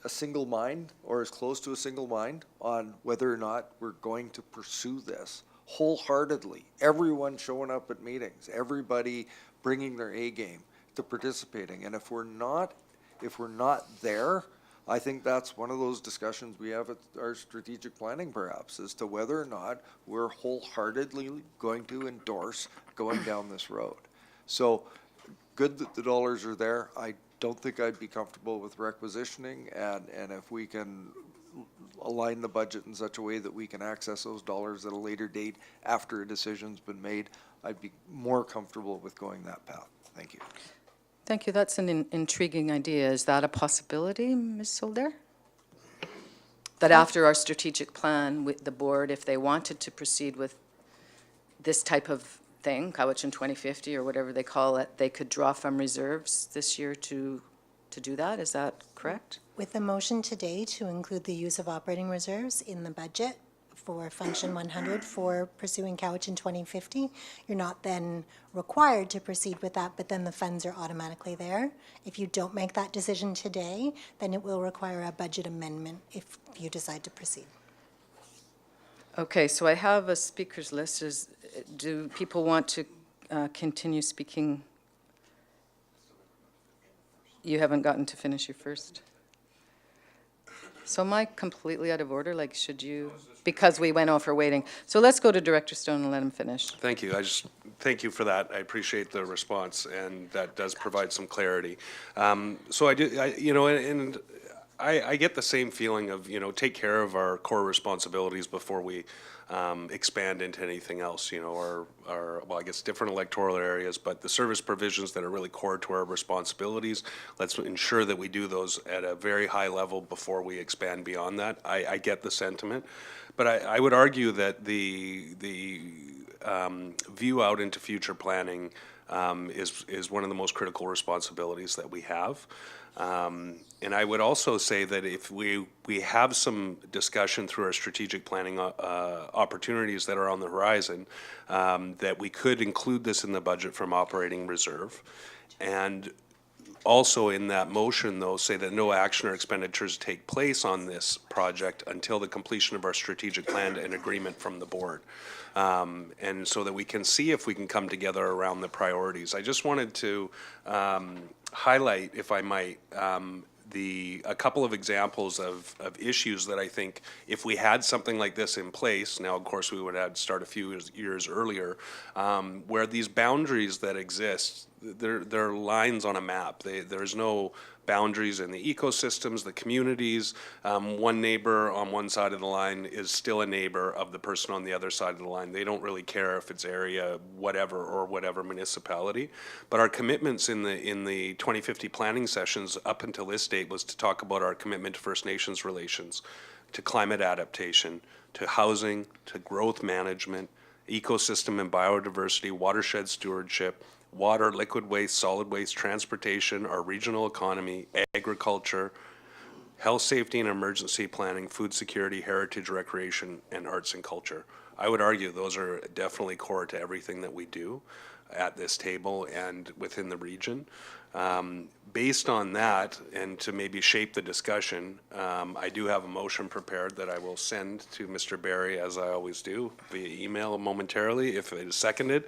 a single mind or as close to a single mind on whether or not we're going to pursue this wholeheartedly. Everyone showing up at meetings, everybody bringing their A game to participating. And if we're not there, I think that's one of those discussions we have at our strategic planning perhaps, as to whether or not we're wholeheartedly going to endorse going down this road. So good that the dollars are there. I don't think I'd be comfortable with requisitioning, and if we can align the budget in such a way that we can access those dollars at a later date after a decision's been made, I'd be more comfortable with going that path. Thank you. Thank you. That's an intriguing idea. Is that a possibility, Ms. Solder? That after our strategic plan with the board, if they wanted to proceed with this type of thing, Cowichan 2050 or whatever they call it, they could draw from reserves this year to do that? Is that correct? With the motion today to include the use of operating reserves in the budget for Function 100 for pursuing Cowichan 2050, you're not then required to proceed with that, but then the funds are automatically there. If you don't make that decision today, then it will require a budget amendment if you decide to proceed. Okay, so I have a speakers list. Do people want to continue speaking? You haven't gotten to finish your first. So am I completely out of order? Like, should you, because we went over waiting. So let's go to Director Stone and let him finish. Thank you. Thank you for that. I appreciate the response, and that does provide some clarity. So I get the same feeling of, take care of our core responsibilities before we expand into anything else, well, I guess different electoral areas, but the service provisions that are really core to our responsibilities, let's ensure that we do those at a very high level before we expand beyond that. I get the sentiment, but I would argue that the view out into future planning is one of the most critical responsibilities that we have. And I would also say that if we have some discussion through our strategic planning opportunities that are on the horizon, that we could include this in the budget from operating reserve. And also in that motion, though, say that no action or expenditures take place on this project until the completion of our strategic plan and agreement from the board. And so that we can see if we can come together around the priorities. I just wanted to highlight, if I might, a couple of examples of issues that I think if we had something like this in place, now of course we would have to start a few years earlier, where these boundaries that exist, they're lines on a map. There's no boundaries in the ecosystems, the communities. One neighbor on one side of the line is still a neighbor of the person on the other side of the line. They don't really care if it's area whatever or whatever municipality. But our commitments in the 2050 planning sessions up until this date was to talk about our commitment to First Nations relations, to climate adaptation, to housing, to growth management, ecosystem and biodiversity, watershed stewardship, water, liquid waste, solid waste, transportation, our regional economy, agriculture, health, safety and emergency planning, food security, heritage, recreation, and arts and culture. I would argue those are definitely core to everything that we do at this table and within the region. Based on that, and to maybe shape the discussion, I do have a motion prepared that I will send to Mr. Barry, as I always do, via email momentarily, if it is seconded.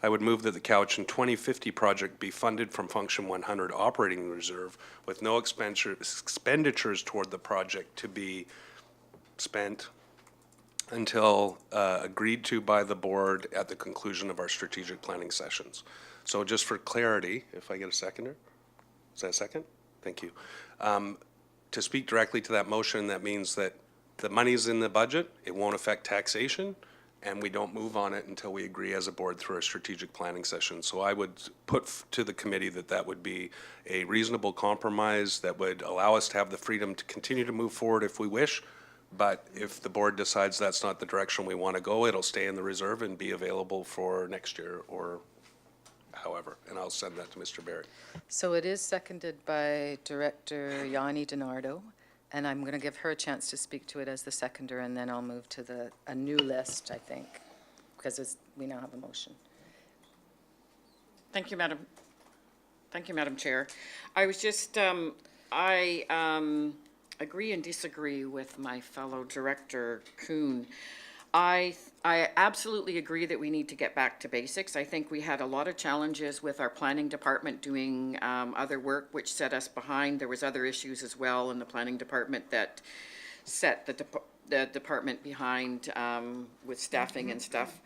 I would move that the Cowichan 2050 project be funded from Function 100 operating reserve with no expenditures toward the project to be spent until agreed to by the board at the conclusion of our strategic planning sessions. So just for clarity, if I get a seconder, is that a second? Thank you. To speak directly to that motion, that means that the money's in the budget, it won't affect taxation, and we don't move on it until we agree as a board through our strategic planning session. So I would put to the committee that that would be a reasonable compromise that would allow us to have the freedom to continue to move forward if we wish. But if the board decides that's not the direction we want to go, it'll stay in the reserve and be available for next year or however. And I'll send that to Mr. Barry. So it is seconded by Director Yanni DiNardo, and I'm going to give her a chance to speak to it as the seconder, and then I'll move to a new list, I think, because we now have a motion. Thank you, Madam Chair. I was just, agree and disagree with my fellow director, Kuhn. I absolutely agree that we need to get back to basics. I think we had a lot of challenges with our planning department doing other work, which set us behind. There was other issues as well in the planning department that set the department behind with staffing and stuff.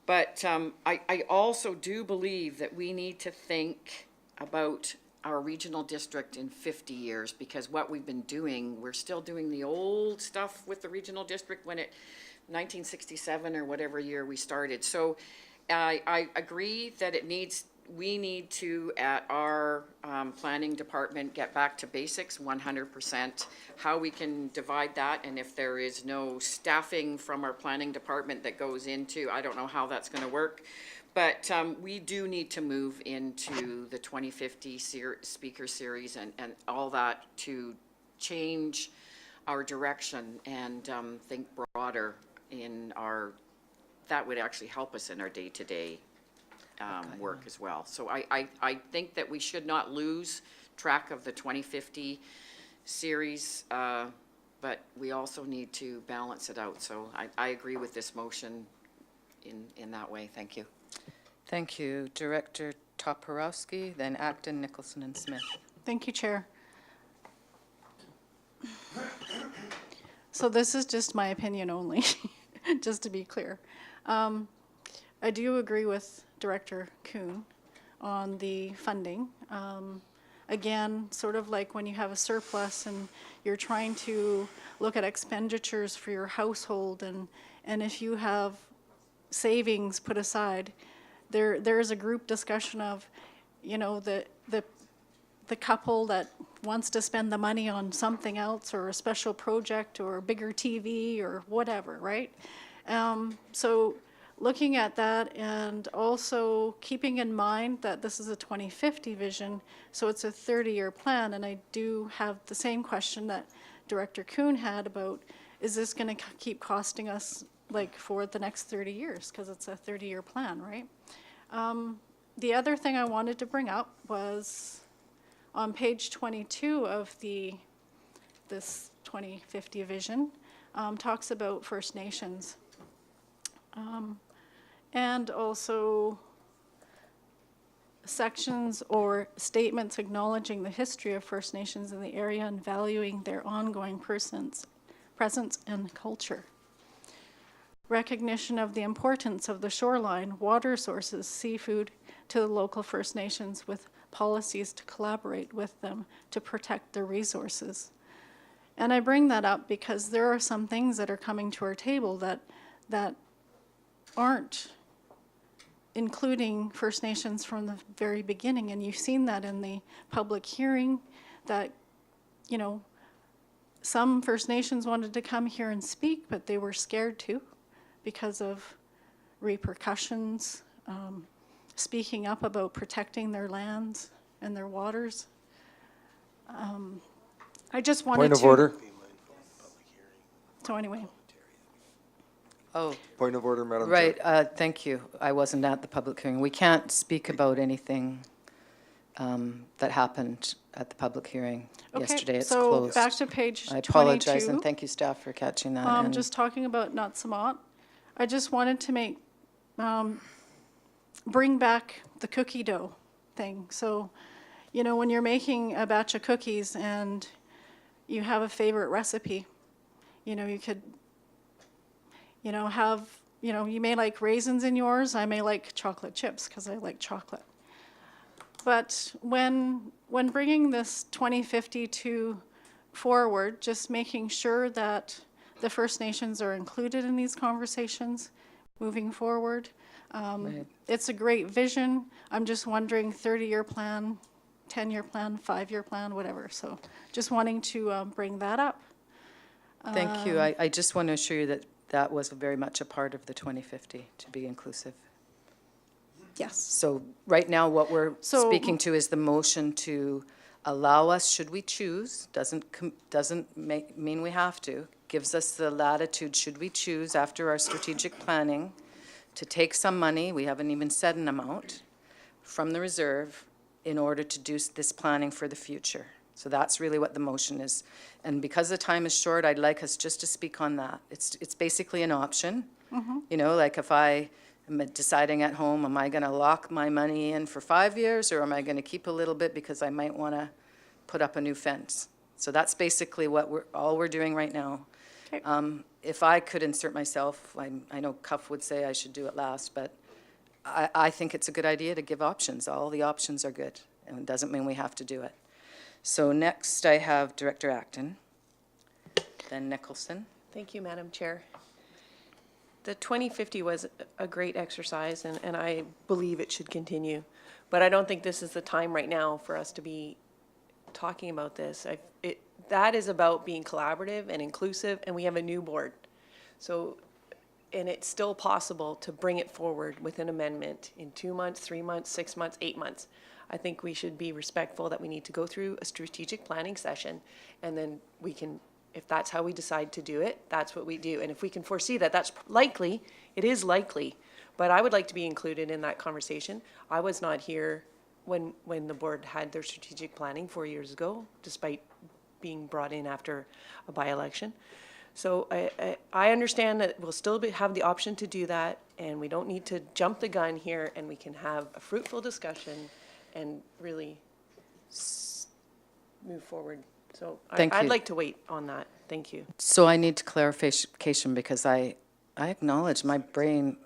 But I also do believe that we need to think about our regional district in 50 years, because what we've been doing, we're still doing the old stuff with the regional district when it, 1967 or whatever year we started. So I agree that we need to, at our planning department, get back to basics 100%. How we can divide that, and if there is no staffing from our planning department that goes into, I don't know how that's going to work. But we do need to move into the 2050 speaker series and all that to change our direction and think broader in our, that would actually help us in our day-to-day work as well. So I think that we should not lose track of the 2050 series, but we also need to balance it out. So I agree with this motion in that way. Thank you. Thank you. Director Toporowski, then Acton, Nicholson, and Smith. Thank you, Chair. So this is just my opinion only, just to be clear. I do agree with Director Kuhn on the funding. Again, sort of like when you have a surplus and you're trying to look at expenditures for your household, and if you have savings put aside, there is a group discussion of, you know, the couple that wants to spend the money on something else or a special project or a bigger TV or whatever, right? So looking at that, and also keeping in mind that this is a 2050 vision, so it's a 30-year plan, and I do have the same question that Director Kuhn had about, is this going to keep costing us like for the next 30 years, because it's a 30-year plan, right? The other thing I wanted to bring up was on page 22 of this 2050 vision, talks about First Nations. And also sections or statements acknowledging the history of First Nations in the area and valuing their ongoing presence and culture. Recognition of the importance of the shoreline, water sources, seafood to the local First Nations with policies to collaborate with them to protect their resources. And I bring that up because there are some things that are coming to our table that aren't including First Nations from the very beginning. And you've seen that in the public hearing that, you know, some First Nations wanted to come here and speak, but they were scared to because of repercussions, speaking up about protecting their lands and their waters. I just wanted to... Point of order. So anyway. Oh. Point of order, Madam Right, Chair. thank you. I wasn't at the public hearing. We can't speak about anything that happened at the public hearing yesterday. It's closed. So back to page 22. I apologize, and thank you, staff, for catching that. and- Just talking about Nutsamot, I just wanted to make, bring back the cookie dough thing. So, you know, when you're making a batch of cookies and you have a favorite recipe, you know, you could, you know, have, you know, you may like raisins in yours. I may like chocolate chips because I like chocolate. But when bringing this 2050 forward, just making sure that the First Nations are included in these conversations moving forward. It's a great vision. I'm just wondering 30-year plan, 10-year plan, 5-year plan, whatever. So just wanting to bring that up. Thank you. I just want to assure you that that was very much a part of the 2050, to be inclusive. Yes. So right now, what we're So- speaking to is the motion to allow us, should we choose, doesn't mean we have to, gives us the latitude, should we choose after our strategic planning, to take some money, we haven't even set an amount, from the reserve in order to do this planning for the future. So that's really what the motion is. And because the time is short, I'd like us just to speak on that. It's basically an option. You know, like if I am deciding at home, am I going to lock my money in for 5 years, or am I going to keep a little bit because I might want to put up a new fence? So that's basically what all we're doing right now. If I could insert myself, I know Cuff would say I should do it last, but I think it's a good idea to give options. All the options are good, and it doesn't mean we have to do it. So next I have Director Acton, then Nicholson. Thank you, Madam Chair. The 2050 was a great exercise, and I believe it should continue. But I don't think this is the time right now for us to be talking about this. That is about being collaborative and inclusive, and we have a new board. So, and it's still possible to bring it forward with an amendment in 2 months, 3 months, 6 months, 8 months. I think we should be respectful that we need to go through a strategic planning session, and then we can, if that's how we decide to do it, that's what we do. And if we can foresee that that's likely, it is likely, but I would like to be included in that conversation. I was not here when the board had their strategic planning 4 years ago, despite being brought in after a by-election. So I understand that we'll still have the option to do that, and we don't need to jump the gun here, and we can have a fruitful discussion and really move forward. So Thank I'd you. like to wait on that. Thank you. So I need clarification because I acknowledge my brain,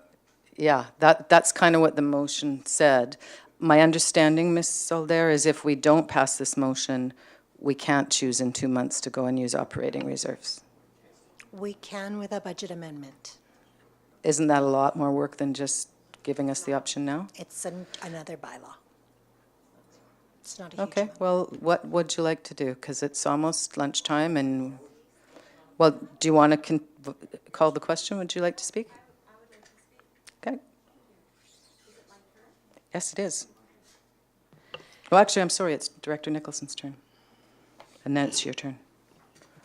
yeah, that's kind of what the motion said. My understanding, Ms. Solder, is if we don't pass this motion, we can't choose in 2 months to go and use operating reserves. We can with a budget amendment. Isn't that a lot more work than just giving us the option now? It's another bylaw. It's not a huge Okay, one. well, what would you like to do? Because it's almost lunchtime and, well, do you want to call the question? Would you like to speak? Okay. Yes, it is. Well, actually, I'm sorry, it's Director Nicholson's turn. And then it's your turn.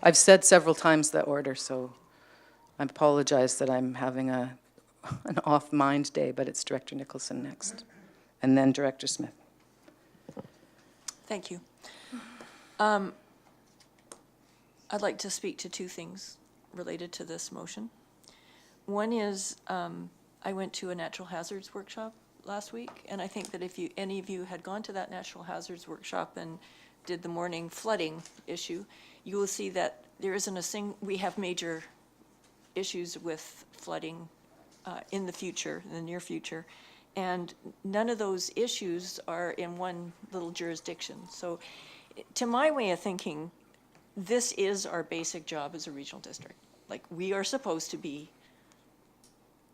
I've said several times the order, so I apologize that I'm having an off-mind day, but it's Director Nicholson next, and then Director Smith. Thank you. I'd like to speak to two things related to this motion. One is, I went to a natural hazards workshop last week, and I think that if any of you had gone to that natural hazards workshop and did the morning flooding issue, you will see that there isn't we have major issues with flooding in the future, in the near future, and none of those issues are in one little jurisdiction. So to my way of thinking, this is our basic job as a regional district. Like, we are supposed to be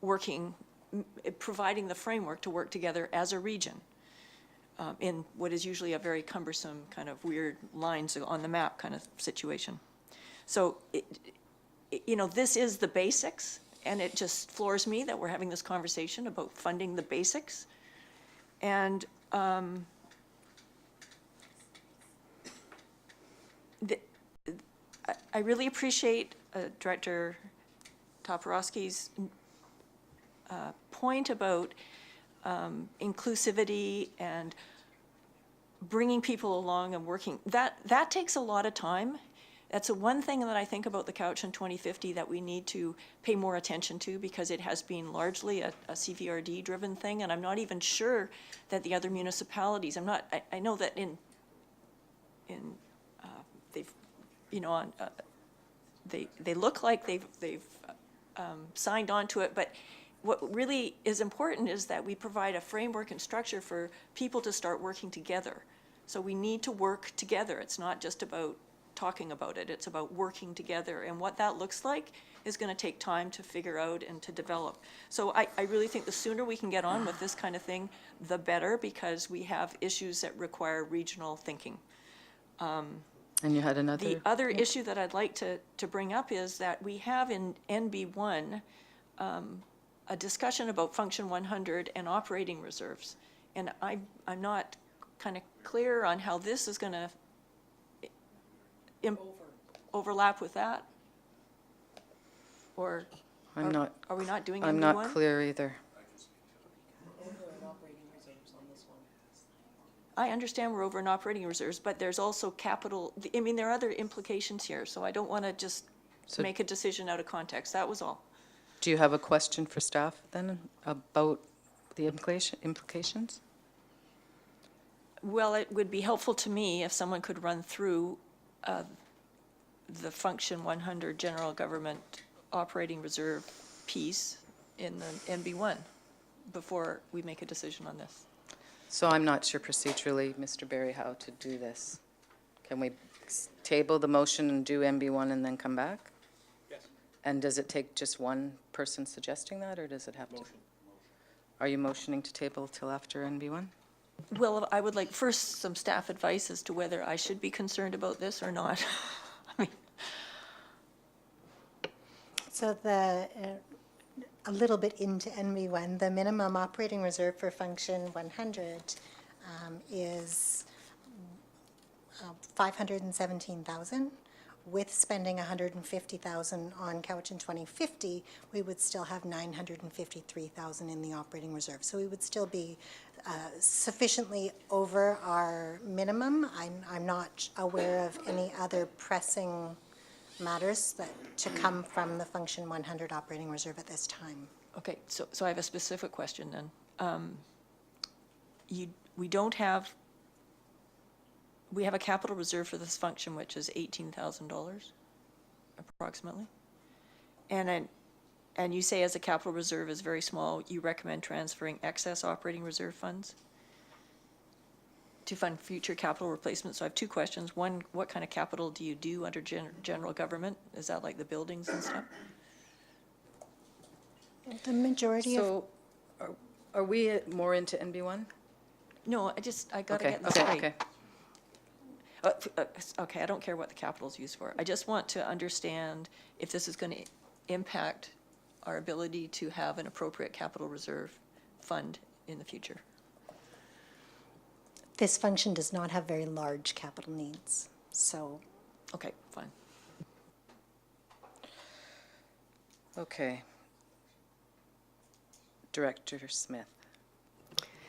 working, providing the framework to work together as a region in what is usually a very cumbersome kind of weird lines on the map kind of situation. So, you know, this is the basics, and it just floors me that we're having this conversation about funding the basics. And I really appreciate Director Toporowski's point about inclusivity and bringing people along and working. That takes a lot of time. That's the one thing that I think about the Cowichan 2050 that we need to pay more attention to, because it has been largely a CVRD-driven thing, and I'm not even sure that the other municipalities, I know that they've, you know, on, they look like they've signed on to it, but what really is important is that we provide a framework and structure for people to start working together. So we need to work together. It's not just about talking about it, it's about working together. And what that looks like is going to take time to figure out and to develop. So I really think the sooner we can get on with this kind of thing, the better, because we have issues that require regional thinking. And you had another? The other issue that I'd like to bring up is that we have in NB1 a discussion about Function 100 and operating reserves. And I'm not kind of clear on how this is going to overlap with that? Or are we not doing NB1? I'm not clear either. I understand we're over in operating reserves, but there's also capital, I mean, there are other implications here, so I don't want to just So- make a decision out of context. That was all. Do you have a question for staff then about the implications? Well, it would be helpful to me if someone could run through the Function 100 General Government Operating Reserve piece in the NB1 before we make a decision on this. So I'm not sure procedurally, Mr. Barry, how to do this. Can we table the motion and do MB1 and then come back? Yes. And does it take just one person suggesting that, or does it have to? Are you motioning to table till after NB1? Well, I would like first some staff advice as to whether I should be concerned about this or not. I mean, So a little bit into NB1, the minimum operating reserve for Function 100 is 517,000. With spending 150,000 on Cowichan 2050, we would still have 953,000 in the operating reserve. So we would still be sufficiently over our minimum. I'm not aware of any other pressing matters to come from the Function 100 operating reserve at this time. okay, so I have a specific question then. We have a capital reserve for this function, which is $18,000 approximately. And you say as a capital reserve is very small, you recommend transferring excess operating reserve funds to fund future capital replacements. So I have two questions. One, what kind of capital do you do under general government? Is that like the buildings and stuff? The majority of, So are we more into NB1? No, I gotta Okay, get this okay, right. okay. Okay, I don't care what the capital is used for. I just want to understand if this is going to impact our ability to have an appropriate capital reserve fund in the future. this function does not have very large capital needs, so. Okay, fine. Okay. Director Smith,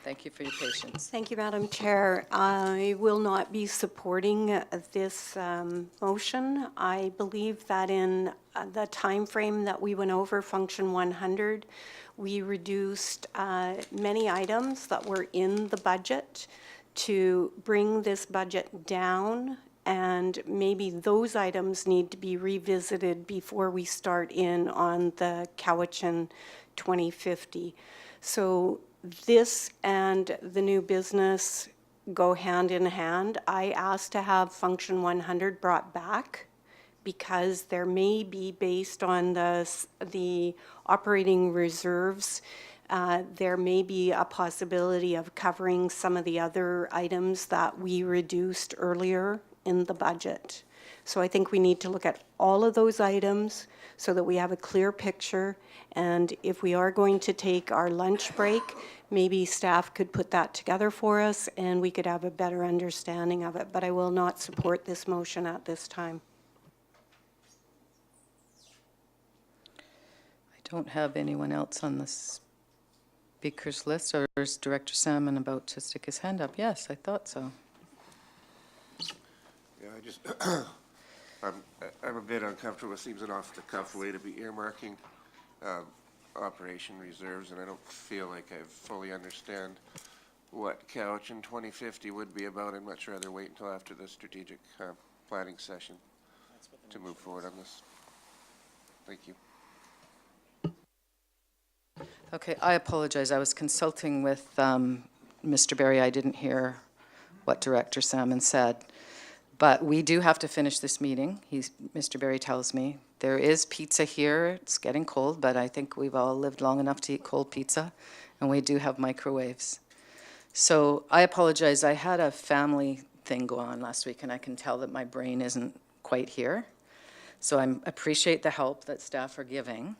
thank you for your patience. Thank you, Madam Chair. I will not be supporting this motion. I believe that in the timeframe that we went over, Function 100, we reduced many items that were in the budget to bring this budget down, and maybe those items need to be revisited before we start in on the Cowichan 2050. So this and the new business go hand in hand. I asked to have Function 100 brought back because there may be, based on the operating reserves, there may be a possibility of covering some of the other items that we reduced earlier in the budget. So I think we need to look at all of those items so that we have a clear picture. And if we are going to take our lunch break, maybe staff could put that together for us and we could have a better understanding of it. But I will not support this motion at this time. I don't have anyone else on the speakers list, or is Director Salmon about to stick his hand up? Yes, I thought so. Yeah, I just, I'm a bit uncomfortable. It seems an off-the-cuff way to be earmarking operation reserves, and I don't feel like I fully understand what Cowichan 2050 would be about. I'd much rather wait until after the strategic planning session to move forward on this. Thank you. Okay, I apologize. I was consulting with Mr. Barry. I didn't hear what Director Salmon said. But we do have to finish this meeting. Mr. Barry tells me. There is pizza here. It's getting cold, but I think we've all lived long enough to eat cold pizza. And we do have microwaves. So I apologize. I had a family thing go on last week, and I can tell that my brain isn't quite here. So I appreciate the help that staff are giving.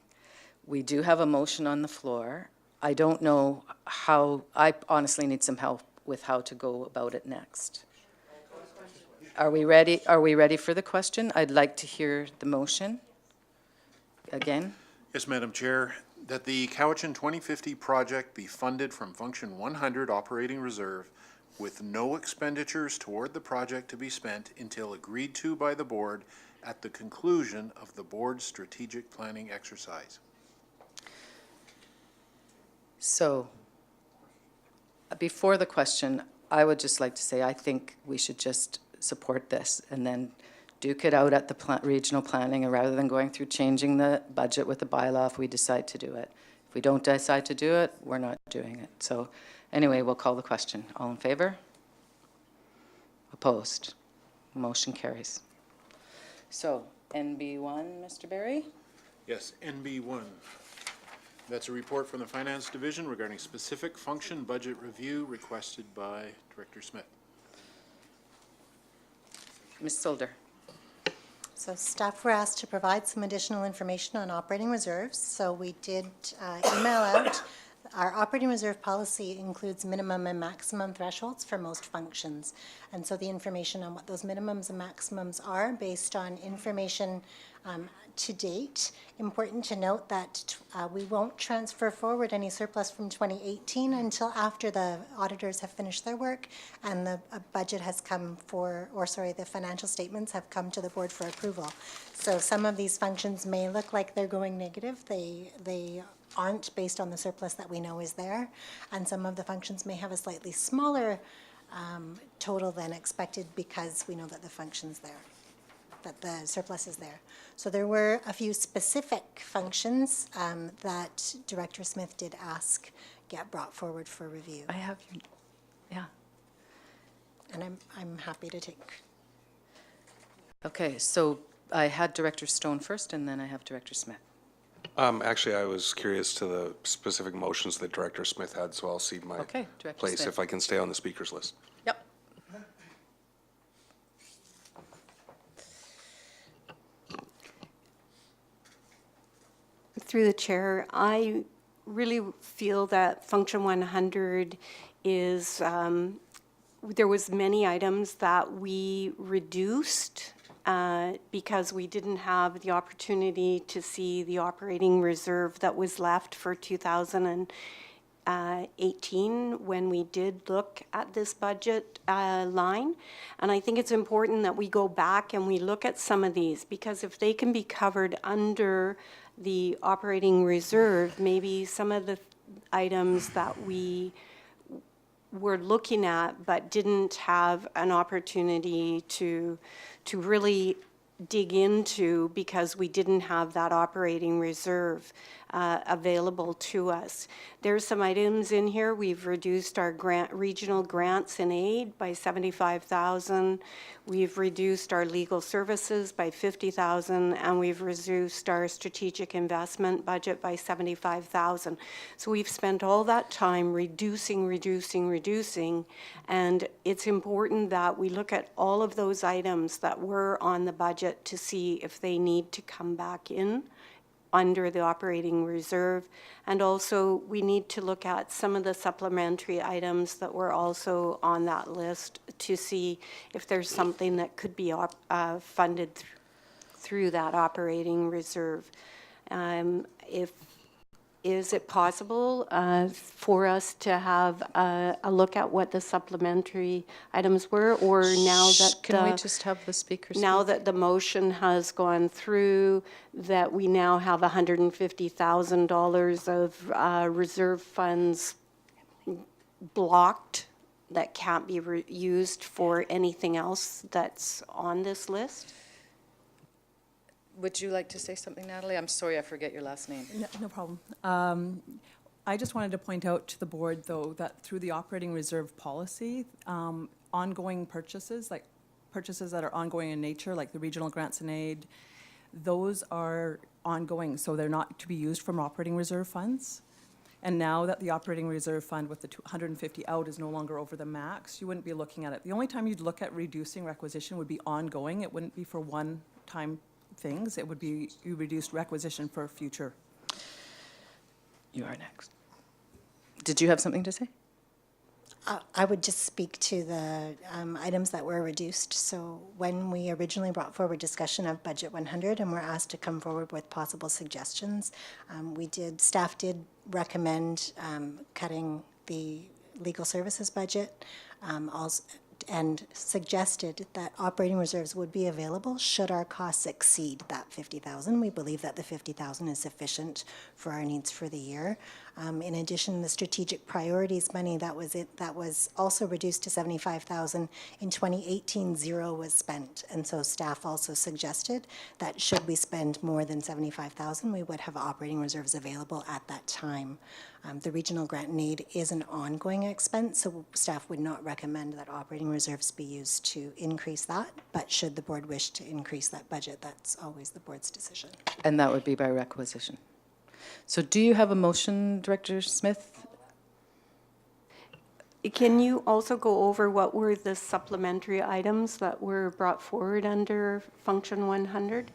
We do have a motion on the floor. I don't know how, I honestly need some help with how to go about it next. Are we ready? Are we ready for the question? I'd like to hear the motion again. Yes, Madam Chair, that the Cowichan 2050 project be funded from Function 100 Operating Reserve with no expenditures toward the project to be spent until agreed to by the board at the conclusion of the board's strategic planning exercise. So, before the question, I would just like to say, I think we should just support this and then duke it out at the regional planning, and rather than going through changing the budget with the bylaw if we decide to do it. If we don't decide to do it, we're not doing it. So anyway, we'll call the question. All in favor? Opposed? Motion carries. So NB1, Mr. Barry? Yes, NB1. That's a report from the Finance Division regarding specific function budget review requested by Director Smith. Ms. Solder? So staff were asked to provide some additional information on operating reserves. So we did email out. Our operating reserve policy includes minimum and maximum thresholds for most functions. And so the information on what those minimums and maximums are based on information to date. Important to note that we won't transfer forward any surplus from 2018 until after the auditors have finished their work and the budget has come the financial statements have come to the board for approval. So some of these functions may look like they're going negative. They aren't, based on the surplus that we know is there. And some of the functions may have a slightly smaller total than expected because we know that the function's there, that the surplus is there. So there were a few specific functions that Director Smith did ask get brought forward for review. I have, yeah. And I'm happy to take. Okay, so I had Director Stone first, and then I have Director Smith. Actually, I was curious to the specific motions that Director Smith had, so I'll cede my Okay, Director place Smith. if I can stay on the speaker's list. Yep. Through the chair, I really feel that Function 100 is, there was many items that we reduced because we didn't have the opportunity to see the operating reserve that was left for 2018 when we did look at this budget line. And I think it's important that we go back and we look at some of these, because if they can be covered under the operating reserve, maybe some of the items that we were looking at but didn't have an opportunity to really dig into because we didn't have that operating reserve available to us. There's some items in here. We've reduced our regional grants and aid by $75,000. We've reduced our legal services by $50,000, and we've reduced our strategic investment budget by $75,000. So we've spent all that time reducing, and it's important that we look at all of those items that were on the budget to see if they need to come back in under the operating reserve. And also, we need to look at some of the supplementary items that were also on that list to see if there's something that could be funded through that operating reserve. Is it possible for us to have a look at what the supplementary items were, or now that Can we just have the speaker speak? now that the motion has gone through, that we now have $150,000 of reserve funds blocked that can't be used for anything else that's on this list? Would you like to say something, Natalie? I'm sorry, I forget your last name. No problem. I just wanted to point out to the board, though, that through the operating reserve policy, ongoing purchases, like purchases that are ongoing in nature, like the regional grants and aid, those are ongoing, so they're not to be used from operating reserve funds. And now that the operating reserve fund with the 150 out is no longer over the max, you wouldn't be looking at it. The only time you'd look at reducing requisition would be ongoing. It wouldn't be for one-time things. It would be you reduced requisition for future. You are next. Did you have something to say? I would just speak to the items that were reduced. So when we originally brought forward discussion of Budget 100 and were asked to come forward with possible suggestions, staff did recommend cutting the legal services budget, also, and suggested that operating reserves would be available should our costs exceed that 50,000. We believe that the 50,000 is sufficient for our needs for the year. In addition, the strategic priorities money, that was also reduced to 75,000. In 2018, zero was spent. And so staff also suggested that should we spend more than 75,000, we would have operating reserves available at that time. The regional grant need is an ongoing expense, so staff would not recommend that operating reserves be used to increase that. But should the board wish to increase that budget, that's always the board's decision. And that would be by requisition. So do you have a motion, Director Smith? Can you also go over what were the supplementary items that were brought forward under Function 100?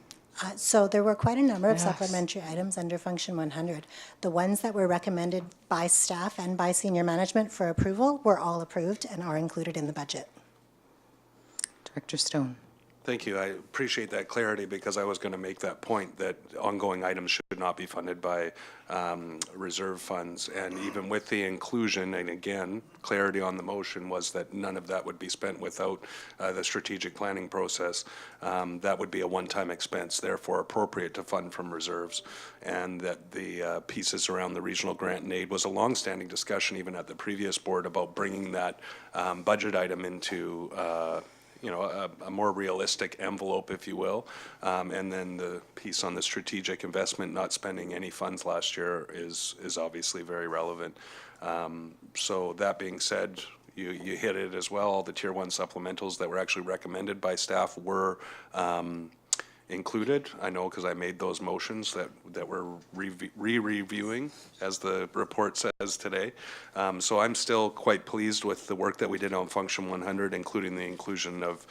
So there were quite a number of Yes. supplementary items under Function 100. The ones that were recommended by staff and by senior management for approval were all approved and are included in the budget. Director Stone. Thank you. I appreciate that clarity because I was going to make that point that ongoing items should not be funded by reserve funds. And even with the inclusion, and again, clarity on the motion was that none of that would be spent without the strategic planning process. That would be a one-time expense, therefore appropriate to fund from reserves. And that the pieces around the regional grant and aid was a longstanding discussion even at the previous board about bringing that budget item into a more realistic envelope, if you will. And then the piece on the strategic investment, not spending any funds last year is obviously very relevant. So that being said, you hit it as well. All the Tier 1 supplementals that were actually recommended by staff were included. I know because I made those motions that we're re-reviewing, as the report says today. So I'm still quite pleased with the work that we did on Function 100, including the inclusion of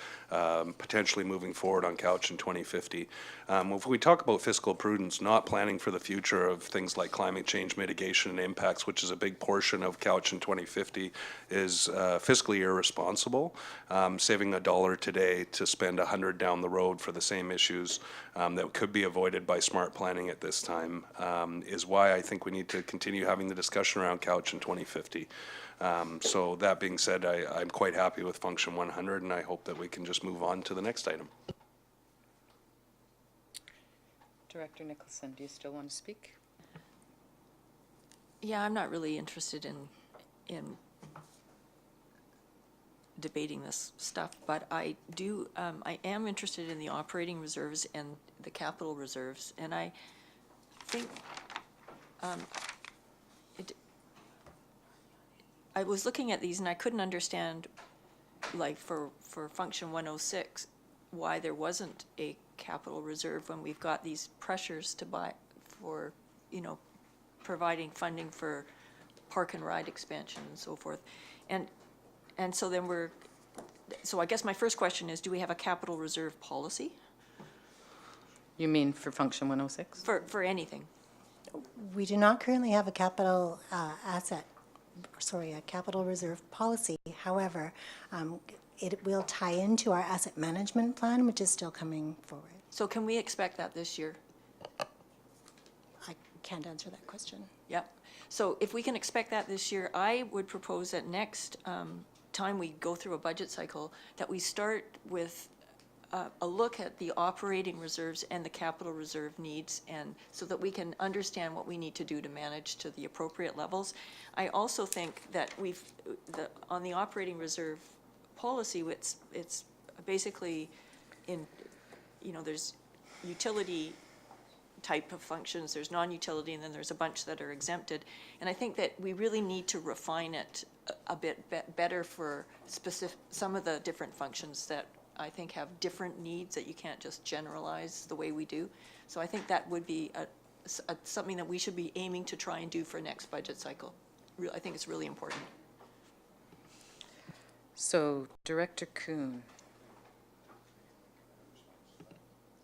potentially moving forward on Couch in 2050. If we talk about fiscal prudence, not planning for the future of things like climate change mitigation and impacts, which is a big portion of Couch in 2050, is fiscally irresponsible. Saving $1 today to spend $100 down the road for the same issues that could be avoided by smart planning at this time is why I think we need to continue having the discussion around Couch in 2050. So that being said, I'm quite happy with Function 100, and I hope that we can just move on to the next item. Director Nicholson, do you still want to speak? Yeah, I'm not really interested in debating this stuff, but I am interested in the operating reserves and the capital reserves, and I think I was looking at these and I couldn't understand, like for Function 106, why there wasn't a capital reserve when we've got these pressures to buy for, providing funding for park and ride expansion and so forth. And so then so I guess my first question is, do we have a capital reserve policy? You mean for Function 106? For anything? We do not currently have a capital a capital reserve policy. However, it will tie into our asset management plan, which is still coming forward. So can we expect that this year? I can't answer that question. Yep. So if we can expect that this year, I would propose that next time we go through a budget cycle, that we start with a look at the operating reserves and the capital reserve needs, and so that we can understand what we need to do to manage to the appropriate levels. I also think that on the operating reserve policy, it's basically there's utility type of functions, there's non-utility, and then there's a bunch that are exempted. And I think that we really need to refine it a bit better for some of the different functions that I think have different needs that you can't just generalize the way we do. So I think that would be something that we should be aiming to try and do for next budget cycle. I think it's really important. So, Director Kuhn.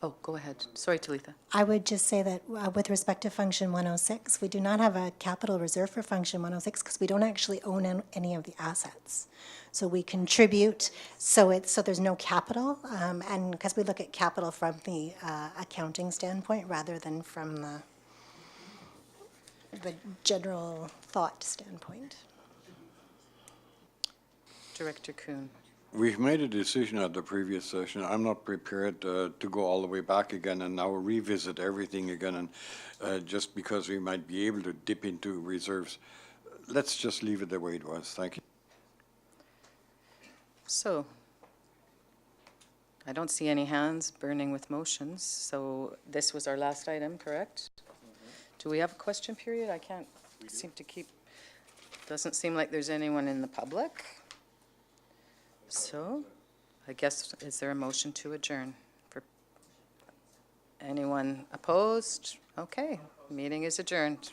Oh, go ahead. Sorry, Talitha. I would just say that with respect to Function 106, we do not have a capital reserve for Function 106 because we don't actually own any of the assets. So we contribute, so there's no capital, and because we look at capital from the accounting standpoint rather than from the general thought standpoint. Director Kuhn. We've made a decision at the previous session. I'm not prepared to go all the way back again and now revisit everything again, and just because we might be able to dip into reserves. Let's just leave it the way it was. Thank you. So, I don't see any hands burning with motions, so this was our last item, correct? Do we have a question period? I can't seem to keep, doesn't seem like there's anyone in the public. So, I guess, is there a motion to adjourn? For anyone opposed? Okay, meeting is adjourned.